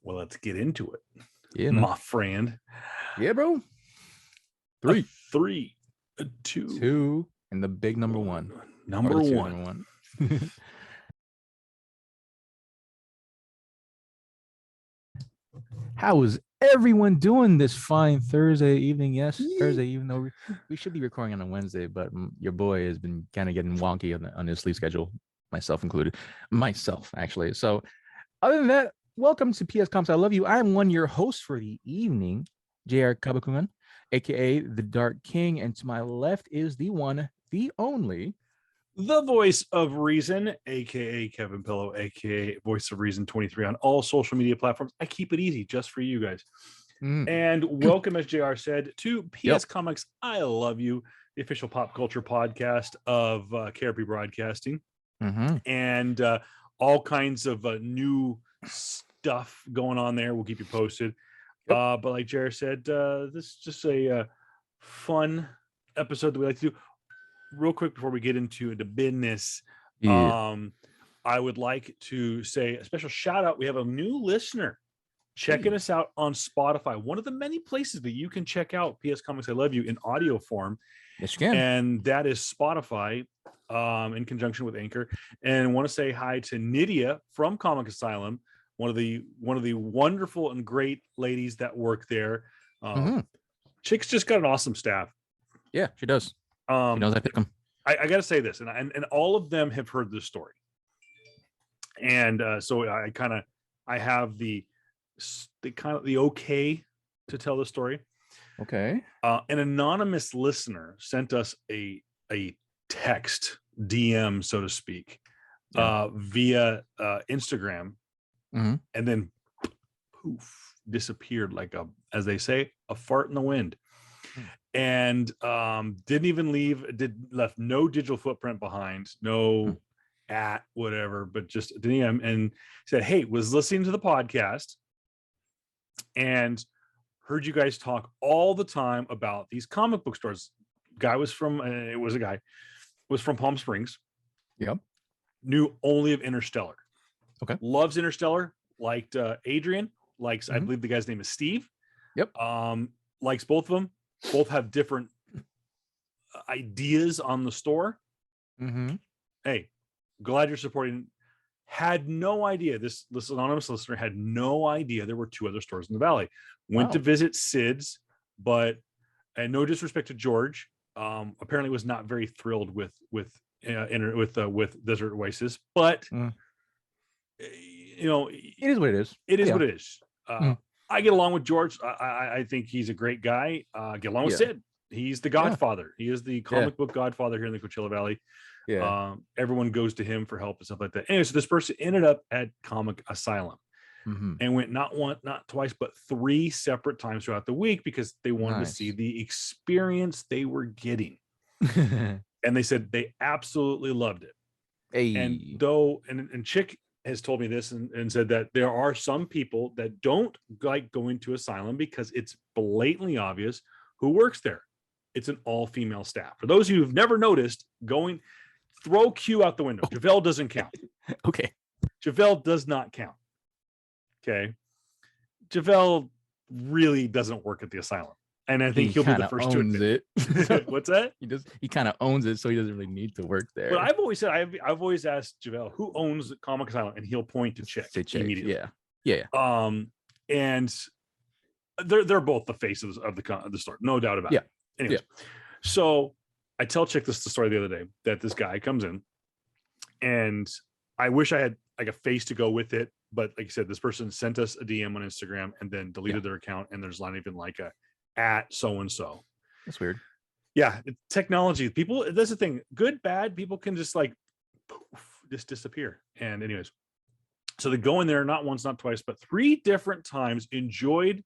Well, let's get into it. Yeah, man. My friend. Yeah, bro. A 3, 3, a 2, and the big number 1. Number Or the 2, one. number 1. How is everyone doing this fine Thursday evening? Yes, Thursday, even though we should be recording on a Wednesday, but your boy has been kind of getting wonky on his sleep schedule, myself included. Myself, actually. So, other than that, welcome to PS Comps. I love you. I am your host for the evening, JR Cabacungan, aka the Dark King, and to my left is the one, the only, the voice of reason, aka Kevin Pillow, aka Voice of Reason 23 on all social media platforms. I keep it easy just for you guys. And welcome, as JR said, to PS Comics. I love you, the official pop culture podcast of KRP Broadcasting, and all kinds of new stuff going on there. We'll keep you posted. But like JR said, this is just a fun episode that we like to do. Real quick before we get into the business, I would like to say a special shout out. We have a new listener checking us out on Spotify, one of the many places that you can check out PS Comics I Love You in audio form. Yes, you can. And that is Spotify, in conjunction with Anchor. And I want to say hi to Nydia from Comic Asylum, one of the wonderful and great ladies that work there. Chick's just got an awesome staff. Yeah, she does. She knows I pick them. I got to say this, and all of them have heard this story, and so I have the okay to tell the story. Okay. An anonymous listener sent us a text DM, so to speak, via Instagram, and then poof, disappeared like as they say, a fart in the wind. And didn't even left no digital footprint behind, no at whatever, but just DM and said, hey, was listening to the podcast and heard you guys talk all the time about these comic book stores. Guy was from Palm Springs. Yep. Knew only of Interstellar. Okay. Loves Interstellar. Liked Adrian. Likes, I believe the guy's name is Steve. Yep. Likes both of them. Both have different ideas on the store. Hey, glad you're supporting. Had no idea. This anonymous listener had no idea there were 2 other stores in the valley. Went to visit Sid's, but, and no disrespect to George, apparently was not very thrilled with Desert Oasis, but you know, it is what it is. It is what it is. I get along with George. I think he's a great guy. Get along with Sid. He's the godfather. He is the comic book godfather here in the Coachella Valley. Everyone goes to him for help and stuff like that. Anyway, so this person ended up at Comic Asylum and went not once, not twice, but 3 separate times throughout the week because they wanted to see the experience they were getting. And they said they absolutely loved it. And Chick has told me this and said that there are some people that don't like going to Asylum because it's blatantly obvious who works there. It's an all-female staff. For those of you who've never noticed, throw Q out the window. JaVale doesn't count. Okay. JaVale does not count. Okay. JaVale really doesn't work at the Asylum. And I think he'll be the first to admit it. What's that? He kind of owns it, so he doesn't really need to work there. But I've always said, I've always asked JaVale who owns the Comic Asylum, and he'll point to Chick immediately. Yeah. And they're both the face of the store, no doubt about it. Anyways, so I tell Chick the story the other day that this guy comes in, and I wish I had like a face to go with it, but like I said, this person sent us a DM on Instagram and then deleted their account, and there's not even like a at so and so. That's weird. Yeah, technology. People, that's the thing. Good, bad. People can just like poof, just disappear. And anyways, so they go in there not once, not twice, but 3 different times. Enjoyed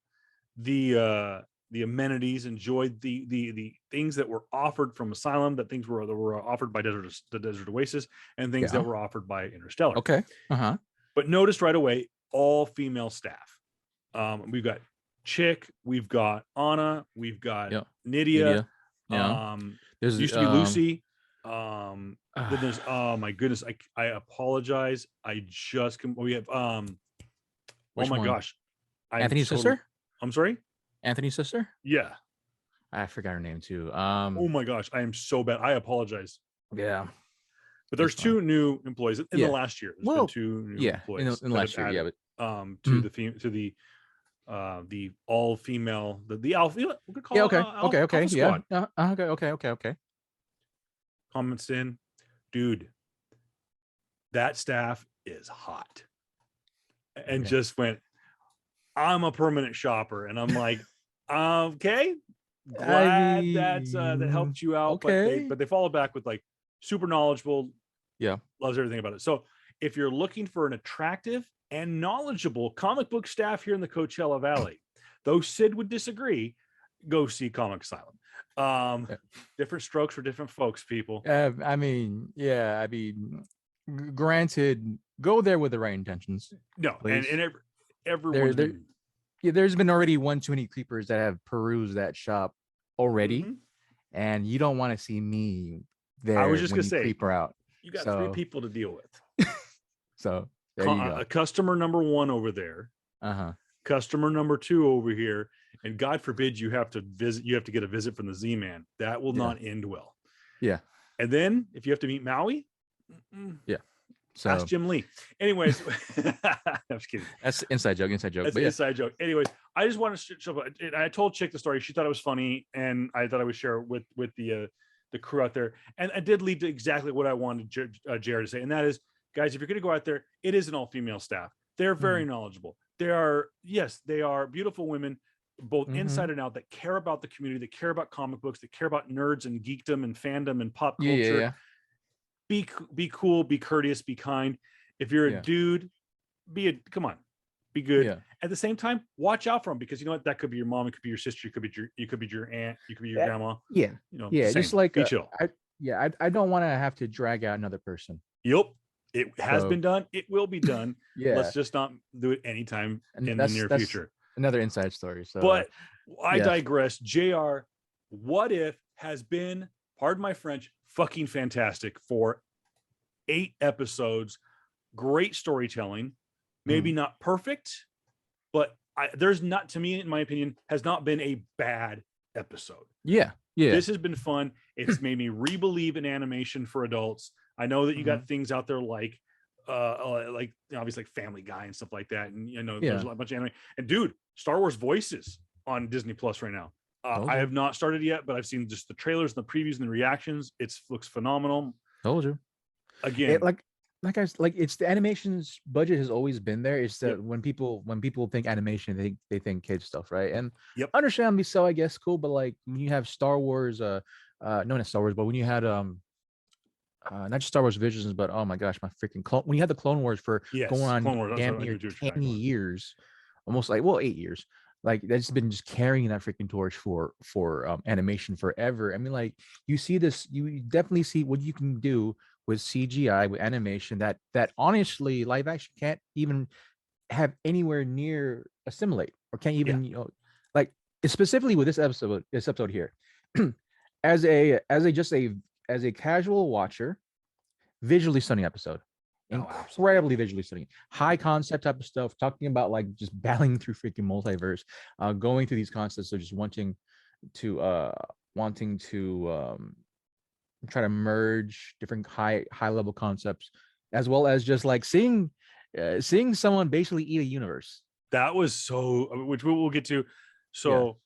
the amenities. Enjoyed the things that were offered from Asylum. That were offered by the Desert Oasis, and things that were offered by Interstellar. Okay. But noticed right away all female staff. We've got Chick, we've got Anna, we've got Nydia. There's used to be Lucy. Then there's my goodness, I apologize. I just we have oh my gosh, Anthony's sister? I'm sorry? Anthony's sister? Yeah. I forgot her name too. Oh my gosh, I am so bad. I apologize. Yeah. But there's two new employees in the last year. There's been two new employees in the last year, added, to the all female, the alpha. We could call okay. Alpha Squad. Okay. Comments in, dude. That staff is hot, and just went. I'm a permanent shopper, and I'm like, okay, glad that helped you out. Okay. But they followed back with like super knowledgeable. Yeah, loves everything about it. So if you're looking for an attractive and knowledgeable comic book staff here in the Coachella Valley, though Sid would disagree, go see Comic Asylum. Different strokes for different folks, people. Granted, go there with the right intentions. No, please. and everyone. There's been already one too many creepers that have perused that shop already, and you don't want to see me there. I was just gonna say, creeper out. You got 3 people to deal with. So there you go. A customer number 1 over there. Customer number 2 over here, and God forbid you have to visit. You have to get a visit from the Z-Man. That will not end well. Yeah. And then if you have to meet Maui, So ask Jim Lee. Anyways, I'm just kidding. That's inside joke. That's inside joke. Anyways, I just want to show. I told Chick the story. She thought it was funny, and I thought I would share it with the crew out there. And I did lead to exactly what I wanted JR to say, and that is, guys, if you're going to go out there, it is an all-female staff. They're very knowledgeable. They are beautiful women, both inside and out, that care about the community, that care about comic books, that care about nerds and geekdom and fandom and pop culture. Yeah. Be cool, be courteous, be kind. If you're a dude, be good. Yeah. At the same time, watch out for them, because you know what? That could be your mom, it could be your sister, you could be your aunt, you could be your grandma. Yeah. Just like be chill. I don't want to have to drag out another person. Yep. It has been done. It will be done. Let's just not do it anytime in the near future. Another inside story. So, but I digress. JR, What If has been, pardon my French, fucking fantastic for 8 episodes. Great storytelling. Maybe not perfect, but there's not, to me, in my opinion, has not been a bad episode. Yeah. This has been fun. It's made me re-believe in animation for adults. I know that you got things out there like obviously like Family Guy and stuff like that, and there's a bunch of anime. And dude, Star Wars Voices on Disney Plus right now. I have not started yet, but I've seen just the trailers and the previews and the reactions. It looks phenomenal. Told you. Again, it's the animation's budget has always been there. It's that when people think animation, they think kids stuff, right? And understandably so, I guess, cool. But like when you have Star Wars, not Star Wars, but when you had not just Star Wars Visions, but oh my gosh, my freaking when you had the Clone Wars for going on damn near 10 years, almost 8 years. Like that's been just carrying that freaking torch for animation forever. I mean, like you definitely see what you can do with CGI, with animation that honestly live action can't even have anywhere near assimilate, or can't even like specifically with this episode here. as a casual watcher, visually stunning episode. Incredibly visually stunning, high concept type of stuff, talking about like just battling through freaking multiverse, going through these concepts of just wanting to try to merge different high level concepts, as well as just like seeing someone basically eat a universe. That was which we will get to. So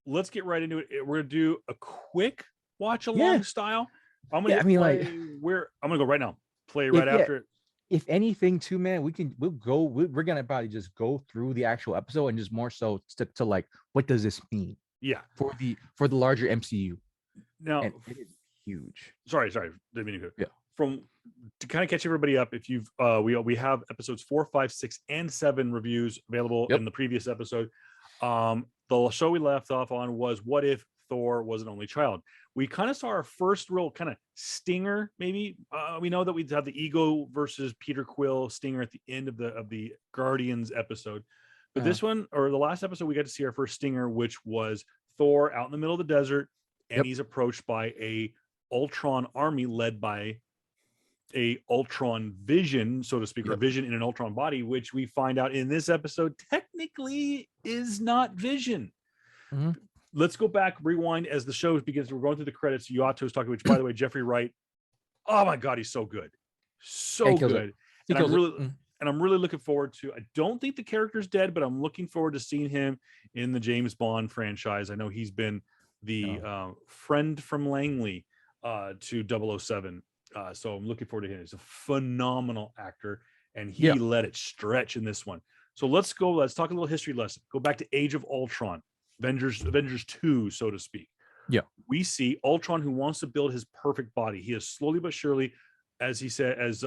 let's get right into it. We're gonna do a quick watch along style. I'm gonna go right now. Play right after it. If anything, too, man, we're gonna probably just go through the actual episode and just more so stick to like, what does this mean? Yeah. For the larger MCU. Now, and it is huge. Sorry, didn't mean to. Yeah. To kind of catch everybody up, if you've we have episodes 4, 5, 6, and 7 reviews available in the previous episode. The show we left off on was What If Thor Was an Only Child. We kind of saw our first real kind of stinger, maybe. We know that we had the Ego versus Peter Quill stinger at the end of the Guardians episode. But this one, or the last episode, we got to see our first stinger, which was Thor out in the middle of the desert, and he's approached by a Ultron army led by a Ultron Vision, so to speak, or Vision in an Ultron body, which we find out in this episode technically is not Vision. Mm-hmm. Let's go back, rewind as the show begins. We're going through the credits. Yato is talking, which, by the way, Jeffrey Wright. Oh my God, he's so good, so good. And I'm really looking forward to. I don't think the character's dead, but I'm looking forward to seeing him in the James Bond franchise. I know he's been the friend from Langley to 007. So I'm looking forward to him. He's a phenomenal actor, and he let it stretch in this one. So let's go. Let's talk a little history lesson. Go back to Age of Ultron, Avengers 2, so to speak. Yeah, we see Ultron who wants to build his perfect body. He has slowly but surely, as he said, as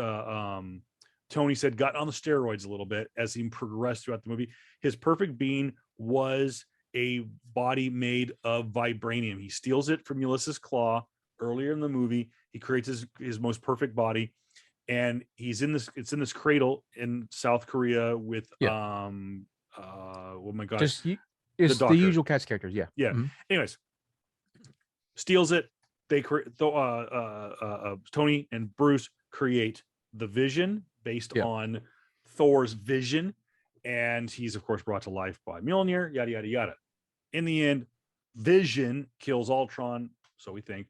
Tony said, gotten on the steroids a little bit as he progressed throughout the movie. His perfect being was a body made of vibranium. He steals it from Ulysses Claw earlier in the movie. He creates his most perfect body, and he's in this. It's in this cradle in South Korea with oh my God, just it's the usual cast characters. Yeah. Mm-hmm. Anyways, steals it. They Tony and Bruce create the Vision based on Thor's vision, and he's of course brought to life by Mjolnir. Yada yada yada. In the end, Vision kills Ultron, so we think.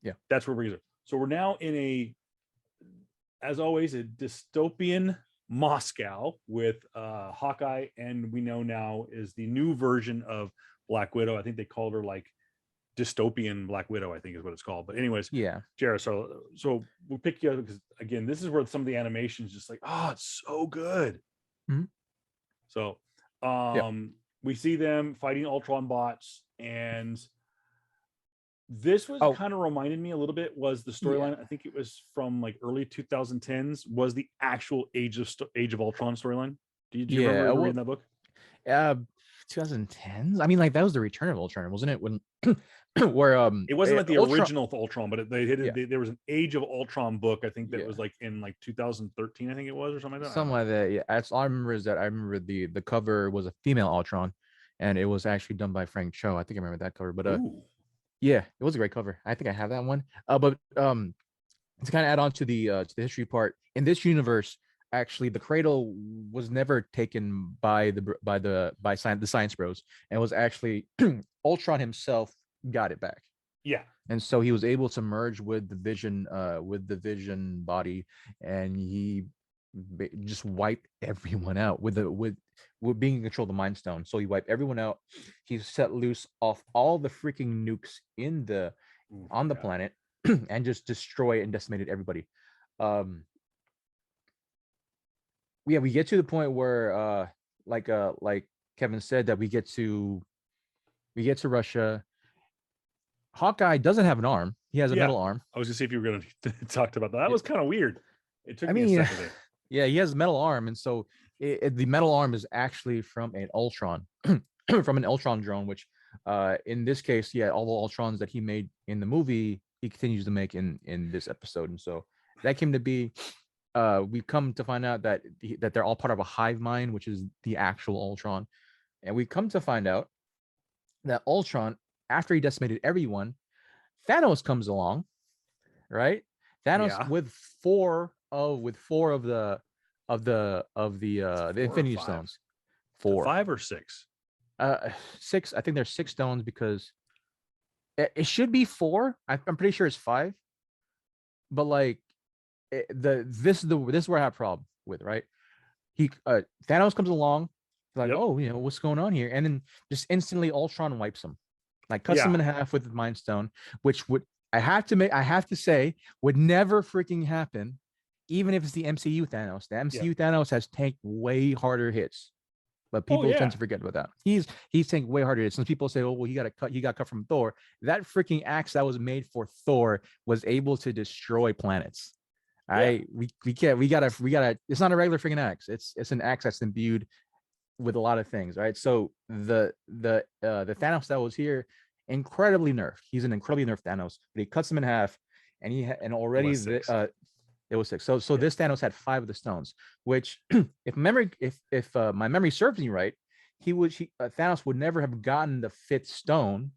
Yeah, that's where we're. So we're now in as always, a dystopian Moscow with Hawkeye, and we know now is the new version of Black Widow. I think they called her like dystopian Black Widow, I think is what it's called. But anyways, Jared, so we'll pick you up because again, this is where some of the animations just like, oh, it's so good. Mm-hmm. So we see them fighting Ultron bots, and this was kind of reminded me a little bit was the storyline. I think it was from like early 2010s was the actual Age of Ultron storyline. Did you remember reading that book? 2010s. I mean, like that was the Return of Ultron, wasn't it? When where it wasn't like the original Ultron, but there was an Age of Ultron book. I think that was like in like 2013. I think it was, or something like that. Something like that. Yeah, all I remember is that I remember the cover was a female Ultron, and it was actually done by Frank Cho. I think I remember that cover, but yeah, it was a great cover. I think I have that one. But to kind of add on to the history part, in this universe, actually the cradle was never taken by the Science Bros, and was actually Ultron himself got it back. Yeah. And so he was able to merge with the Vision body, and he just wiped everyone out with being in control of the Mind Stone. So he wiped everyone out. He set loose off all the freaking nukes on the planet and just destroyed and decimated everybody. We get to the point where like Kevin said, that we get to Russia. Hawkeye doesn't have an arm. He has a metal arm. I was gonna see if you were gonna talk about that. That was kind of weird. It took me a second. Yeah, he has a metal arm, and so the metal arm is actually from an Ultron, from an Ultron drone, which in this case, all the Ultrons that he made in the movie, he continues to make in this episode. And so that came to be, we come to find out that they're all part of a hive mind, which is the actual Ultron. And we come to find out that Ultron, after he decimated everyone, Thanos comes along, right? Thanos with four of the Infinity Stones. 5 or 6? 6. I think there's 6 stones because it should be 4. I'm pretty sure it's 5. But like this is where I have a problem with, right? Thanos comes along, like, oh, what's going on here? And then just instantly Ultron wipes him. Like cuts him in half with the Mind Stone, which I have to say would never freaking happen, even if it's the MCU Thanos. The MCU Thanos has tanked way harder hits, but people tend to forget about that. He's tanked way harder hits. Some people say, oh well, he got cut from Thor. That freaking axe that was made for Thor was able to destroy planets. We gotta. It's not a regular freaking axe. It's an axe that's imbued with a lot of things, right? So the Thanos that was here, incredibly nerfed. He's an incredibly nerfed Thanos, but he cuts him in half, and it was 6. So this Thanos had 5 of the stones, which if my memory serves me right, Thanos would never have gotten the 5th stone,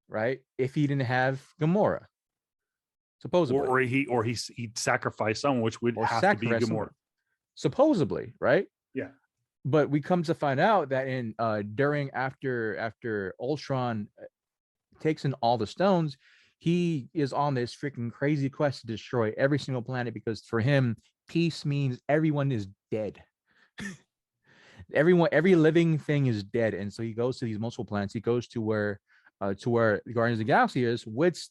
right? If he didn't have Gamora, supposedly, or he sacrificed someone, which would have to be Gamora, supposedly, right? Yeah. but we come to find out that in after Ultron takes in all the stones, he is on this freaking crazy quest to destroy every single planet, because for him, peace means everyone is dead. Every living thing is dead. And so he goes to these multiple planets. He goes to where the Guardians of the Galaxy is with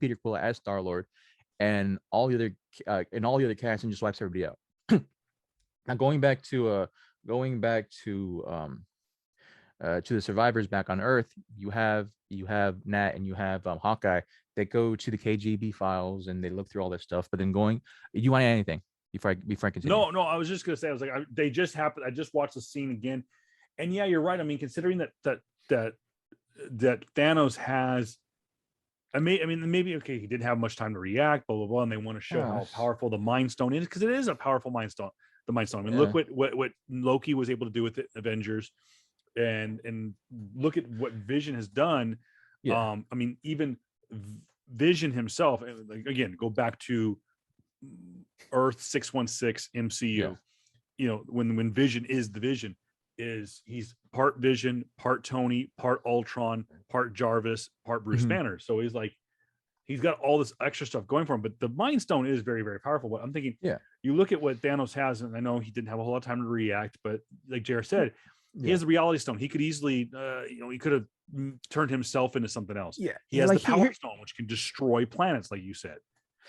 Peter Quill as Star-Lord, and all the other cast, and just wipes everybody out. Now going back to the survivors back on Earth, you have Nat and you have Hawkeye. They go to the KGB files and they look through all this stuff. But then you want to add anything before I continue? No, I was just gonna say, I was like, they just happened. I just watched the scene again, and yeah, you're right. I mean, considering that Thanos has, maybe okay, he didn't have much time to react, blah blah blah, and they want to show how powerful the Mind Stone is, because it is a powerful Mind Stone. The Mind Stone. I mean, look what Loki was able to do with it, Avengers, and look at what Vision has done. I mean, even Vision himself, like, again, go back to Earth 616 MCU. You know, when Vision is the Vision, he's part Vision, part Tony, part Ultron, part Jarvis, part Bruce Banner. So he's got all this extra stuff going for him. But the Mind Stone is very, very powerful. But I'm thinking, you look at what Thanos has, and I know he didn't have a whole lot of time to react, but like Jared said, he has the Reality Stone. He could easily, he could have turned himself into something else. Yeah, he has the Power Stone, which can destroy planets, like you said.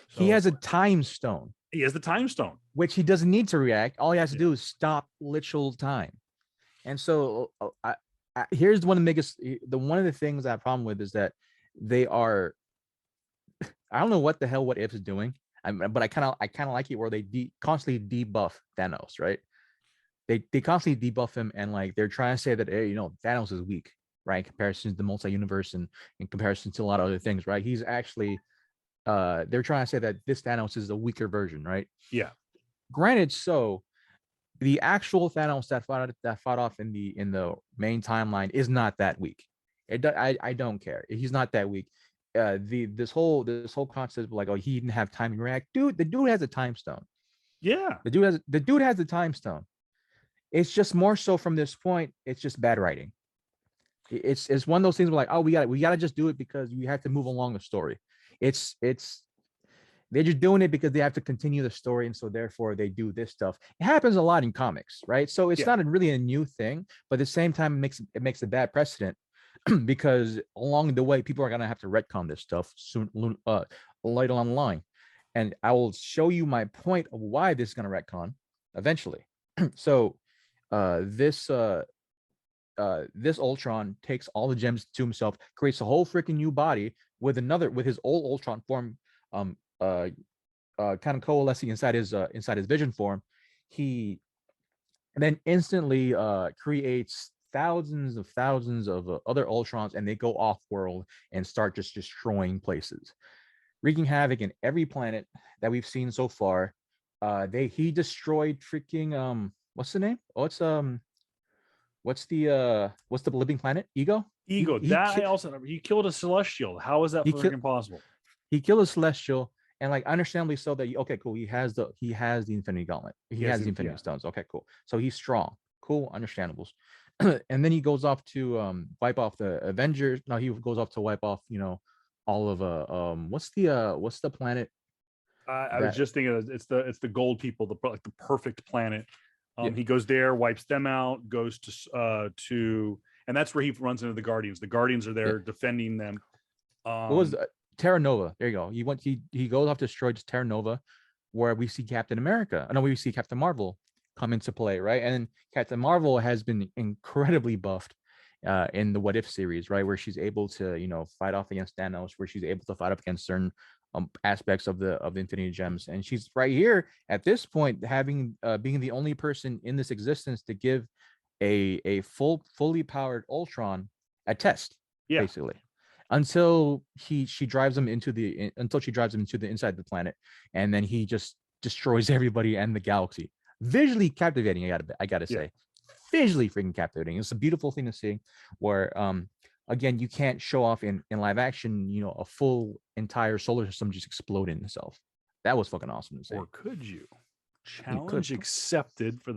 So he has a Time Stone. He has the Time Stone, which he doesn't need to react. All he has to do is stop literal time. And so here's one of the things I have a problem with is that they are. I don't know what the hell What If is doing, but I kind of like it where they constantly debuff Thanos, right? They constantly debuff him, and like they're trying to say that, hey, Thanos is weak, right? In comparison to the multi-universe and in comparison to a lot of other things, right? He's actually they're trying to say that this Thanos is a weaker version, right? Yeah. Granted, so the actual Thanos that fought off in the main timeline is not that weak. I don't care. He's not that weak. This whole concept of like, oh, he didn't have time to react. Dude, the dude has a time stone. Yeah. The dude has the time stone. It's just more so from this point, it's just bad writing. It's one of those things where like, oh, we gotta just do it because we have to move along the story. It's they're just doing it because they have to continue the story, and so therefore they do this stuff. It happens a lot in comics, right? So it's not really a new thing, but at the same time, it makes a bad precedent because along the way, people are gonna have to retcon this stuff soon, later on the line, and I will show you my point of why this is gonna retcon eventually. So, this Ultron takes all the gems to himself, creates a whole freaking new body with his old Ultron form, kind of coalescing inside his Vision form. He then instantly creates thousands of other Ultrons, and they go off world and start just destroying places, wreaking havoc in every planet that we've seen so far. He destroyed freaking what's the name? Oh, it's what's the living planet? Ego. He killed a Celestial. How is that freaking possible? He killed a Celestial, and like understandably so that okay, cool. He has the Infinity Gauntlet. He has the Infinity Stones. Okay, cool. So he's strong. Cool, understandables. And then he goes off to wipe off the Avengers. No, he goes off to wipe off, all of what's the planet? I was just thinking it's the gold people, the perfect planet. He goes there, wipes them out, goes to and that's where he runs into the Guardians. The Guardians are there defending them. What was Terra Nova? There you go. He goes off to destroy Terra Nova, where we see Captain America. I know we see Captain Marvel come into play, right? And Captain Marvel has been incredibly buffed in the What If series, right? Where she's able to, fight off against Thanos, where she's able to fight up against certain aspects of the Infinity Gems. And she's right here at this point, having being the only person in this existence to give a fully powered Ultron a test, basically. Until she drives him into the inside of the planet, and then he just destroys everybody and the galaxy. Visually captivating, I gotta say, visually freaking captivating. It's a beautiful thing to see. Where again, you can't show off in live action, a full entire solar system just exploding itself. That was fucking awesome to see. Or could you? Challenge accepted for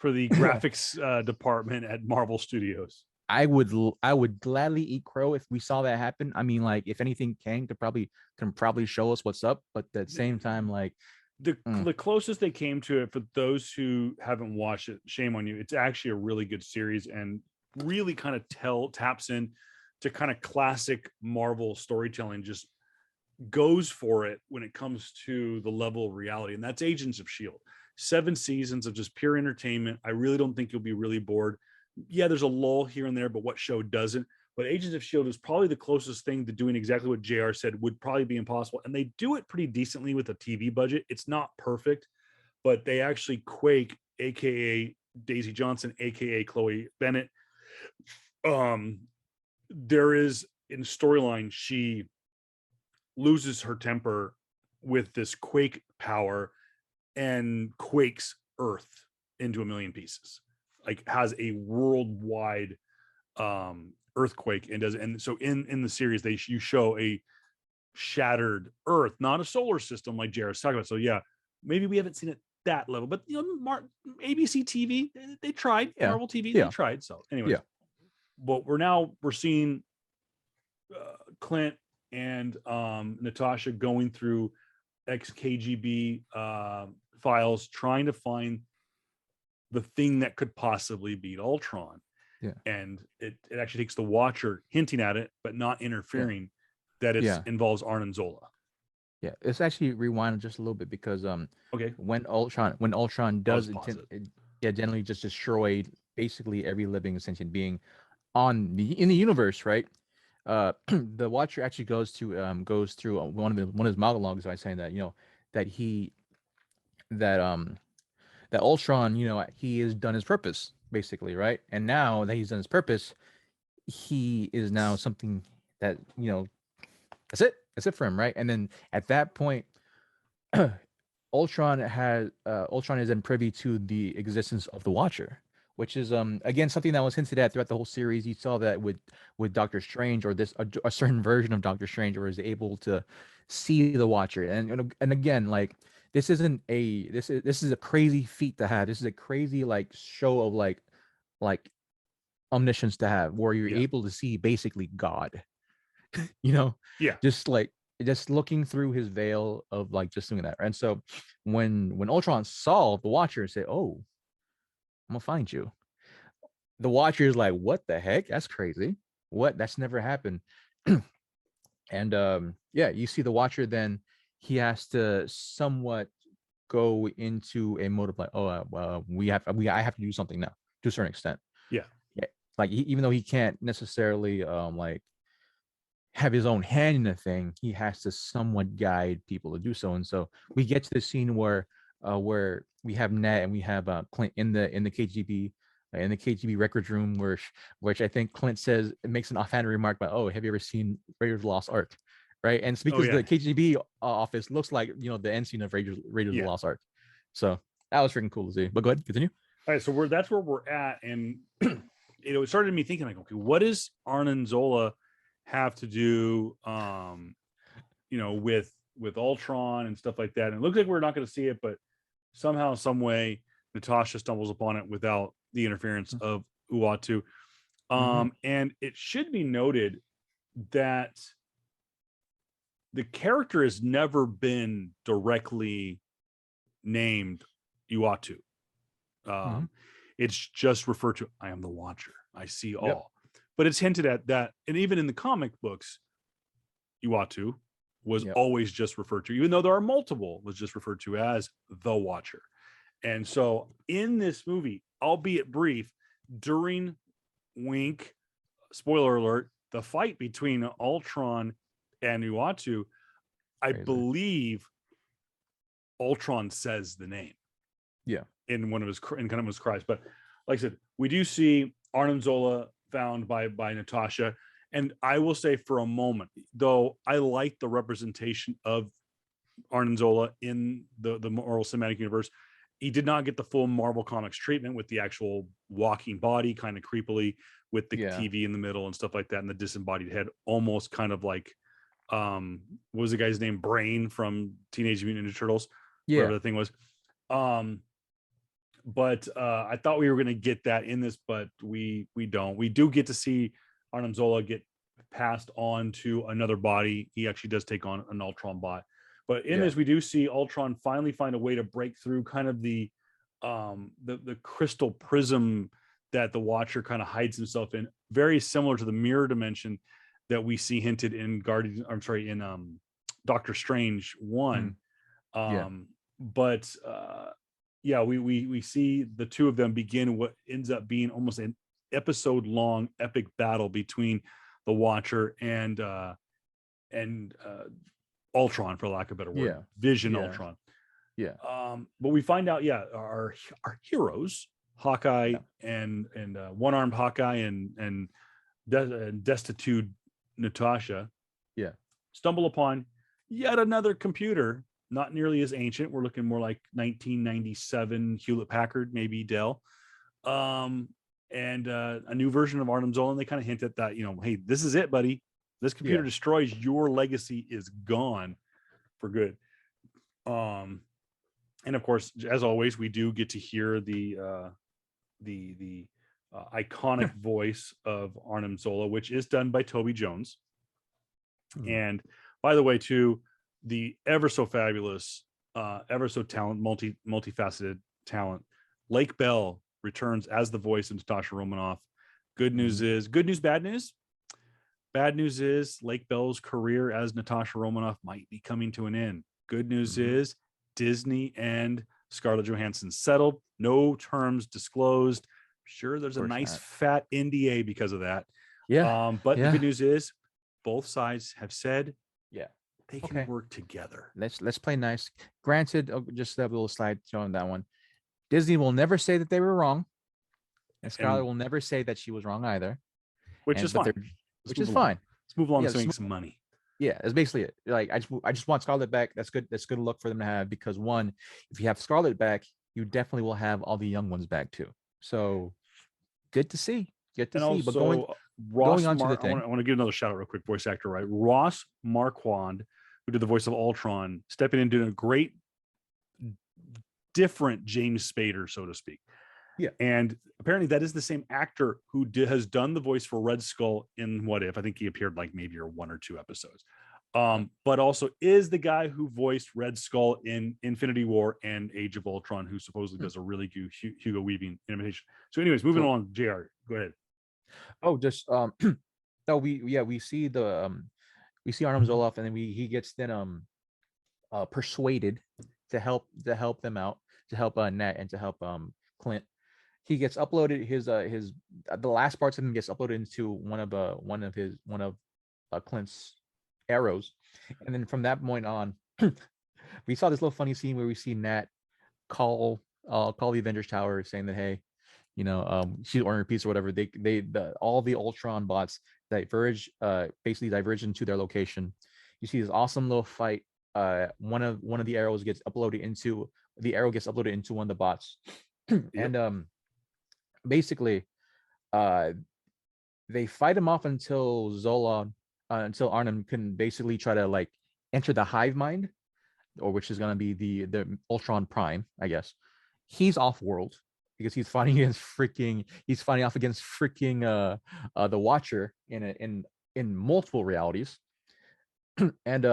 for the graphics department at Marvel Studios. I would gladly eat crow if we saw that happen. I mean, like, if anything, Kang can probably show us what's up, but at the same time, like, the closest they came to it, for those who haven't watched it, shame on you. It's actually a really good series and really kind of taps in to kind of classic Marvel storytelling. Just goes for it when it comes to the level of reality, and that's Agents of S.H.I.E.L.D. 7 seasons of just pure entertainment. I really don't think you'll be really bored. Yeah, there's a lull here and there, but what show doesn't? But Agents of S.H.I.E.L.D. is probably the closest thing to doing exactly what JR said would probably be impossible. And they do it pretty decently with a TV budget. It's not perfect, but they actually Quake, aka Daisy Johnson, aka Chloe Bennett. There is in storyline, she loses her temper with this quake power and quakes Earth into a million pieces. Like, has a worldwide earthquake, and so in the series you show a shattered Earth, not a solar system like Jared's talking about. So yeah, maybe we haven't seen it that level, but ABC TV, they tried. Marvel TV, they tried. So anyways, but we're seeing Clint and Natasha going through ex-KGB files, trying to find the thing that could possibly beat Ultron. Yeah. And it actually takes the Watcher hinting at it, but not interfering, that it involves Arnim Zola. Yeah, it's actually rewind just a little bit, because okay, when Ultron does generally just destroy basically every living sentient being in the universe, right? The Watcher actually goes through one of his monologues by saying that, that Ultron, he has done his purpose, basically, right? And now that he's done his purpose, he is now something that, that's it for him, right? And then at that point, Ultron is then privy to the existence of the Watcher, which is again something that was hinted at throughout the whole series. You saw that with Doctor Strange, or a certain version of Doctor Strange, where is able to see the Watcher. And again, like, this is a crazy feat to have. This is a crazy show of like omniscience to have, where you're able to see basically God. Just looking through his veil of just doing that. And so when Ultron saw the Watcher and said, "Oh, I'm gonna find you," the Watcher is like, "What the heck? That's crazy. What? That's never happened." And you see the Watcher, then he has to somewhat go into a mode of like, I have to do something now, to a certain extent. Yeah. Like, even though he can't necessarily have his own hand in the thing, he has to somewhat guide people to do so. And so we get to the scene where we have Nat and we have Clint in the KGB records room, which I think Clint says, it makes an offhand remark about, "Oh, have you ever seen Raiders of the Lost Ark?" Right? And it's because the KGB office looks like the end scene of Raiders of the Lost Ark. So that was freaking cool to see. But go ahead, continue. All right, so that's where we're at, and it started me thinking, like, okay, what does Arnim Zola have to do with Ultron and stuff like that? And it looks like we're not going to see it, but somehow, some way, Natasha stumbles upon it without the interference of Uatu. And it should be noted that the character has never been directly named Uatu. It's just referred to, "I am the Watcher. I see all." But it's hinted at that, and even in the comic books, Uatu was always just referred to, even though there are multiple, was just referred to as the Watcher. And so in this movie, albeit brief, during wink, spoiler alert, the fight between Ultron and Uatu, I believe Ultron says the name. Yeah. In kind of his cries. But like I said, we do see Arnim Zola found by Natasha. And I will say, for a moment, though, I like the representation of Arnim Zola in the Marvel Cinematic Universe. He did not get the full Marvel Comics treatment with the actual walking body, kind of creepily, with the TV in the middle and stuff like that, and the disembodied head, almost kind of like what was the guy's name? Brain from Teenage Mutant Ninja Turtles. Whatever the thing was. But I thought we were going to get that in this, but we don't. We do get to see Arnim Zola get passed on to another body. He actually does take on an Ultron bot. But in this, we do see Ultron finally find a way to break through kind of the crystal prism that the Watcher kind of hides himself in, very similar to the mirror dimension that we see hinted in Doctor Strange 1. But we see the two of them begin what ends up being almost an episode long epic battle between the Watcher and Ultron, for lack of a better word, Vision Ultron. But we find out, our heroes, Hawkeye and one-armed Hawkeye and destitute Natasha, stumble upon yet another computer, not nearly as ancient. We're looking more like 1997 Hewlett Packard, maybe Dell, and a new version of Arnim Zola. And they kind of hint at that, hey, this is it, buddy. This computer destroys, your legacy is gone for good. And of course, as always, we do get to hear the iconic voice of Arnim Zola, which is done by Toby Jones. And by the way, too, the ever so fabulous, ever so multifaceted talent, Lake Bell returns as the voice of Natasha Romanoff. Good news, bad news. Bad news is Lake Bell's career as Natasha Romanoff might be coming to an end. Good news is Disney and Scarlett Johansson settled, no terms disclosed. Sure, there's a nice fat NDA because of that. But the good news is both sides have said they can work together. Let's play nice. Granted, just a little slide showing that one. Disney will never say that they were wrong, and Scarlett will never say that she was wrong either. Which is fine. Let's move along to making some money. Yeah, that's basically it. Like I just want Scarlett back. That's good. That's good luck for them to have, because one, if you have Scarlett back, you definitely will have all the young ones back too. So good to see. Good to see. Also, but going on to the thing, I want to give another shout out real quick. Voice actor, right? Ross Marquand, who did the voice of Ultron, stepping in doing a great, different James Spader, so to speak. And apparently that is the same actor who has done the voice for Red Skull in What If. I think he appeared like maybe one or two episodes. But also is the guy who voiced Red Skull in Infinity War and Age of Ultron, who supposedly does a really good Hugo Weaving imitation. So anyways, moving along, JR, go ahead. Oh, just we see we see Arnim Zola, and then he gets then persuaded to help them out, to help Nat and to help Clint. He gets uploaded his the last parts of him gets uploaded into one of Clint's arrows, and then from that point on, we saw this little funny scene where we see Nat call the Avengers Tower, saying that, hey, she's ordering pizza or whatever. All the Ultron bots diverge into their location. You see this awesome little fight. One of the arrows gets uploaded into one of the bots, and basically, they fight him off until Arnim can basically try to like enter the hive mind, or which is going to be the Ultron Prime, I guess. He's off world because he's fighting off against the Watcher in multiple realities. And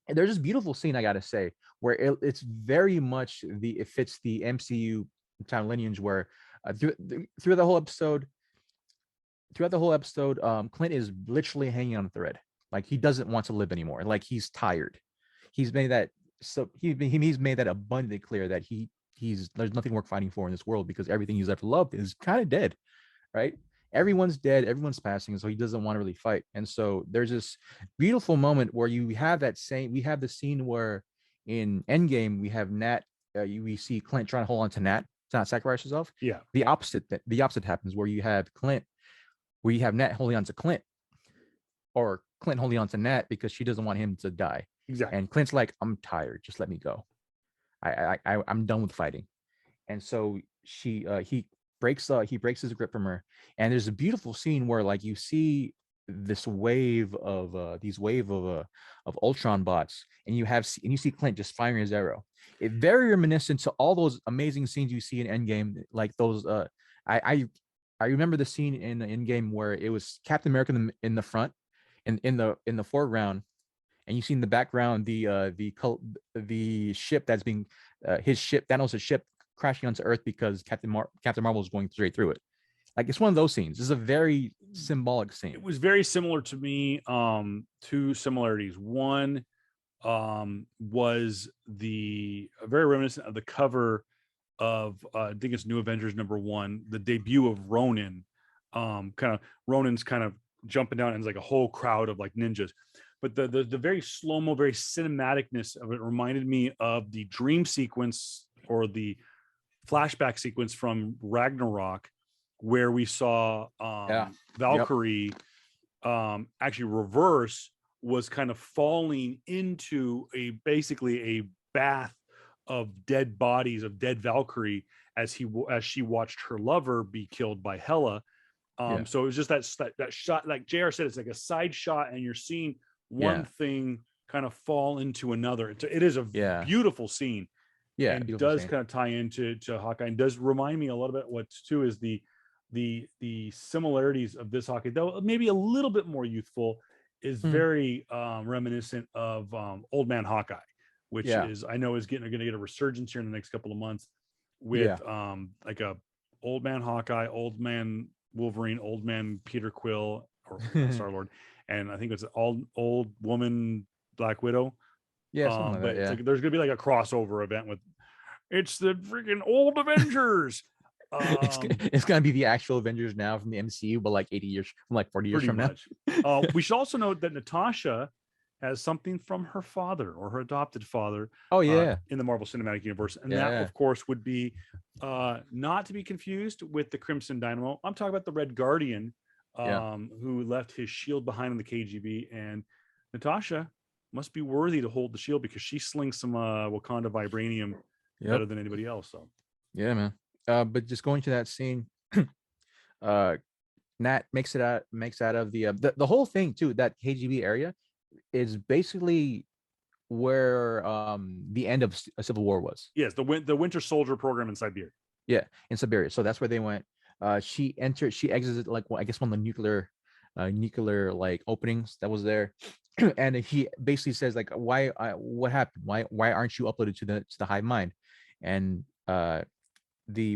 there's this beautiful scene, I gotta say, where it's very much it fits the MCU time lineage, where through the whole episode, Clint is literally hanging on a thread. Like, he doesn't want to live anymore. Like, he's tired. He's made that abundantly clear that there's nothing worth fighting for in this world, because everything he's ever loved is kind of dead, right? Everyone's dead, everyone's passing, so he doesn't want to really fight. And so there's this beautiful moment where we have the scene where in Endgame we have Nat, we see Clint trying to hold on to Nat to not sacrifice himself. Yeah. The opposite happens, where you have Nat holding on to Clint, or Clint holding on to Nat because she doesn't want him to die. Exactly. And Clint's like, I'm tired, just let me go. I'm done with fighting. And so he breaks his grip from her, and there's a beautiful scene where, like, you see this wave of Ultron bots, and you see Clint just firing his arrow, It very reminiscent to all those amazing scenes you see in Endgame, like those. I remember the scene in Endgame where it was Captain America in the front, in the foreground, and you see in the background the ship that's being his ship, Thanos' ship, crashing onto Earth because Captain Marvel is going straight through it. Like, it's one of those scenes. This is a very symbolic scene. It was very similar to me. Two similarities. One was very reminiscent of the cover of I think it's New Avengers #1, the debut of Ronin. Ronin's kind of jumping down, and it's like a whole crowd of like ninjas. But the very slow-mo, very cinematicness of it reminded me of the dream sequence or the flashback sequence from Ragnarok, where we saw Valkyrie actually reverse, was kind of falling into basically a bath of dead bodies of dead Valkyrie as she watched her lover be killed by Hela. So it was just that shot, like JR said, it's like a side shot, and you're seeing one thing kind of fall into another. It is a beautiful scene. Yeah, and does kind of tie into Hawkeye, and does remind me a little bit. What too is the similarities of this Hawkeye, though maybe a little bit more youthful, is very reminiscent of Old Man Hawkeye, which is, I know, is going to get a resurgence here in the next couple of months with like a Old Man Hawkeye, Old Man Wolverine, Old Man Peter Quill or Star-Lord, and I think it's old woman Black Widow. Like but that, it's like there's gonna be like a crossover event with it's the freaking old Avengers. It's gonna be the actual Avengers now from the MCU, but like 80 years, from like 40 years from much. Now. We should also note that Natasha has something from her father or her adopted father. In the Marvel Cinematic Universe, and that of course would be not to be confused with the Crimson Dynamo. I'm talking about the Red Guardian, who left his shield behind in the KGB, and Natasha must be worthy to hold the shield because she slings some Wakanda vibranium better than anybody else. So man. But just going to that scene, Nat makes out of the whole thing too. That KGB area is basically where the end of Civil War was. Yes, the Winter Soldier program in Siberia. Yeah, in Siberia. So that's where they went. She exited like, I guess, one of the nuclear like openings that was there. And he basically says like, what happened? Why aren't you uploaded to the hive mind? And what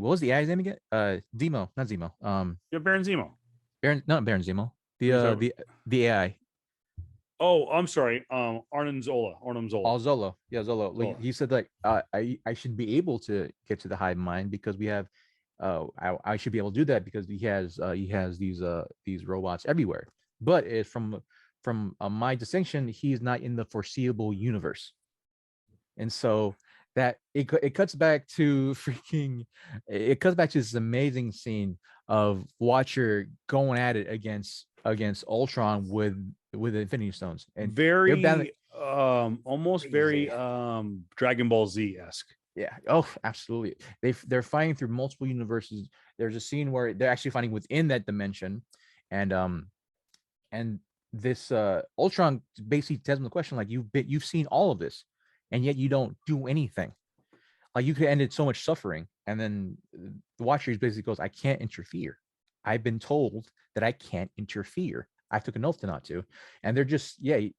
was the guy's name again? Zemo, not Zemo. Baron Zemo. Not Baron Zemo. The AI. Oh, I'm sorry. Arnim Zola. Oh, Zolo. Yeah, Zolo. Like, he said like, I should be able to get to the hive mind because we have I should be able to do that because he has these robots everywhere. But it's from my distinction, he's not in the foreseeable universe. And so that it cuts back to this amazing scene of Watcher going at it against Ultron with Infinity Stones, and very almost very Dragon Ball Z-esque. Yeah. Oh, absolutely. They're fighting through multiple universes. There's a scene where they're actually fighting within that dimension, and this Ultron basically tells them the question, like, you've seen all of this, and yet you don't do anything. Like, you could end it so much suffering. And then the Watcher basically goes, I can't interfere. I've been told that I can't interfere. I took an oath to not to. And they're just, he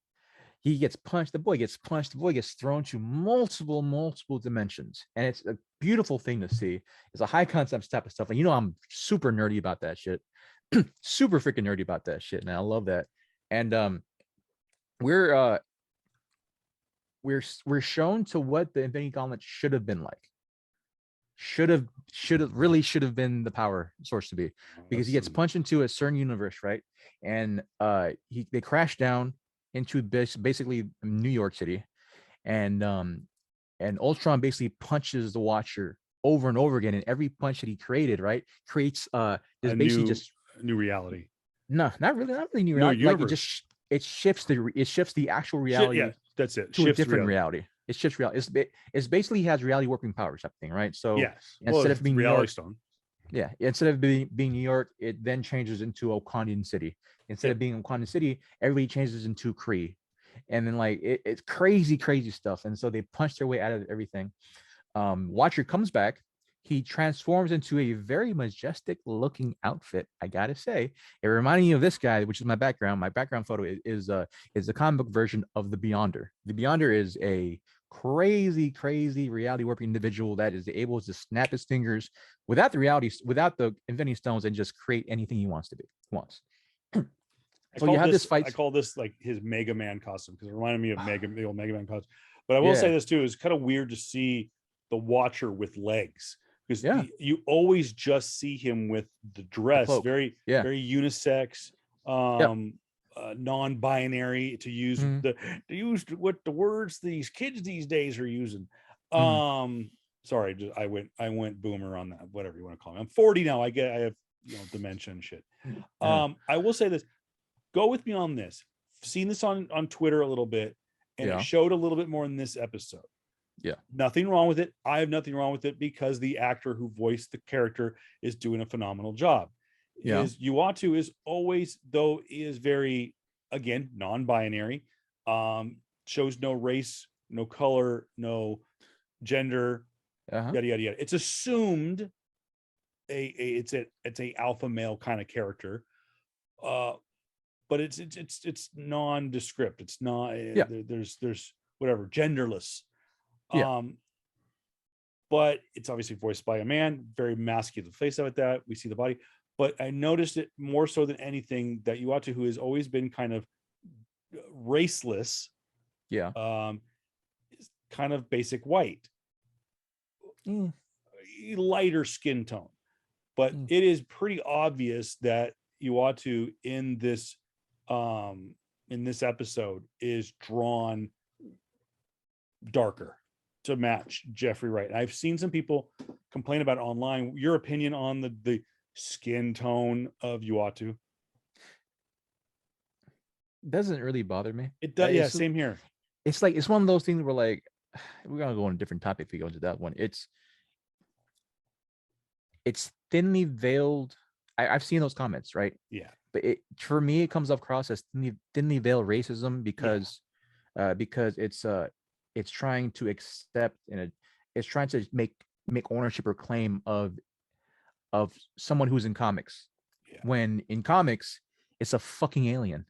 gets punched. The boy gets punched. The boy gets thrown to multiple dimensions. And it's a beautiful thing to see. It's a high concept type of stuff. And I'm super nerdy about that shit. Super freaking nerdy about that shit. And I love that. And we're shown to what the Infinity Gauntlet should have been like. Should have been the power source to be, because he gets punched into a certain universe, right? And they crash down into basically New York City, and Ultron basically punches the Watcher over and over again, and every punch that he created, right, creates new reality. No, not really new reality. Like, it shifts the actual reality. That's it. To a different reality. It shifts reality. It's basically has reality warping powers type thing, right? So instead of being reality stone. Yeah, instead of being New York, it then changes into Wakandan City. Instead of being Wakandan City, everybody changes into Kree. And then like it's crazy stuff. And so they punch their way out of everything. Watcher comes back. He transforms into a very majestic looking outfit. I gotta say, it reminded me of this guy, which is my background. My background photo is the comic book version of the Beyonder. The Beyonder is a crazy reality warping individual that is able to snap his fingers without the Infinity Stones and just create anything he wants. So you have this fight. I call this like his Mega Man costume because it reminded me of the old Mega Man costume. But I will say this too: it's kind of weird to see the Watcher with legs, because you always just see him with the dress, very unisex, non-binary, to use what the words these kids these days are using. Sorry, I went boomer on that, whatever you want to call me. I'm 40 now. I have dementia and shit. I will say this. Go with me on this. I've seen this on Twitter a little bit, and it showed a little bit more in this episode. Yeah. Nothing wrong with it. I have nothing wrong with it because the actor who voiced the character is doing a phenomenal job. Yeah. Uatu is always, though, is very, again, non-binary, shows no race, no color, no gender, yada yada yada. It's assumed it's a alpha male kind of character. But it's nondescript. It's not there's whatever, genderless. But it's obviously voiced by a man, very masculine face of it, that we see the body. But I noticed it more so than anything that Uatu, who has always been kind of raceless, is kind of basic white, lighter skin tone. But it is pretty obvious that Uatu in this episode is drawn darker to match Jeffrey Wright. I've seen some people complain about it online. Your opinion on the skin tone of Uatu? Doesn't really bother me. It does. Same here. It's like, it's one of those things where, like, we're gonna go on a different topic if we go into that one. It's thinly veiled. I've seen those comments, right? Yeah. But for me, it comes across as thinly veiled racism because it's trying to accept it's trying to make ownership or claim of someone who's in comics, when in comics it's a fucking alien.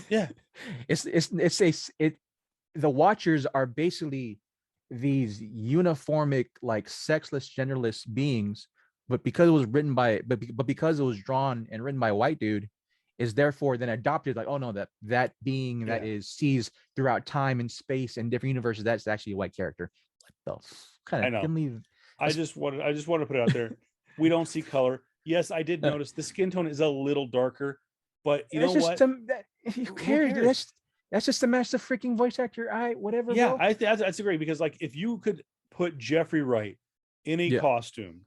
Yeah. The Watchers are basically these uniformic, like, sexless, genderless beings, but because it was written by because it was drawn and written by a white dude, is therefore then adopted, like, oh no, that being that sees throughout time and space and different universes, that's actually a white character. What the kind of thinly... I just want to put it out there. We don't see color. Yes, I did notice the skin tone is a little darker, but you know what? Who cares? That's just to match the freaking voice actor. Whatever. Yeah, that's great, because, like, if you could put Jeffrey Wright in a costume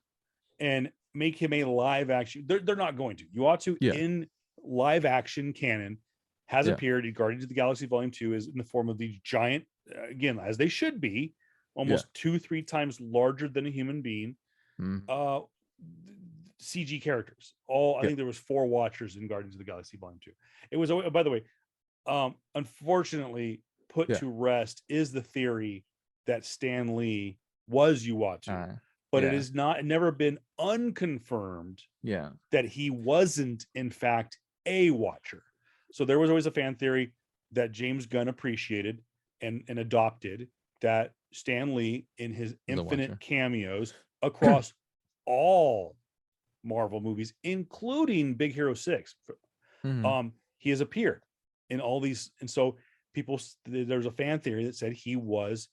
and make him a live action, they're not going to. Uatu in live action canon has appeared in Guardians of the Galaxy Volume 2 is in the form of these giant, again, as they should be, almost 2-3 times larger than a human being, CG characters. I think there was 4 Watchers in Guardians of the Galaxy Volume 2. It was, by the way, unfortunately put to rest is the theory that Stan Lee was Uatu, but it is never been unconfirmed that he wasn't in fact a Watcher. So there was always a fan theory that James Gunn appreciated and adopted, that Stan Lee, in his infinite cameos across all Marvel movies, including Big Hero 6, he has appeared in all these. And so there's a fan theory that said he was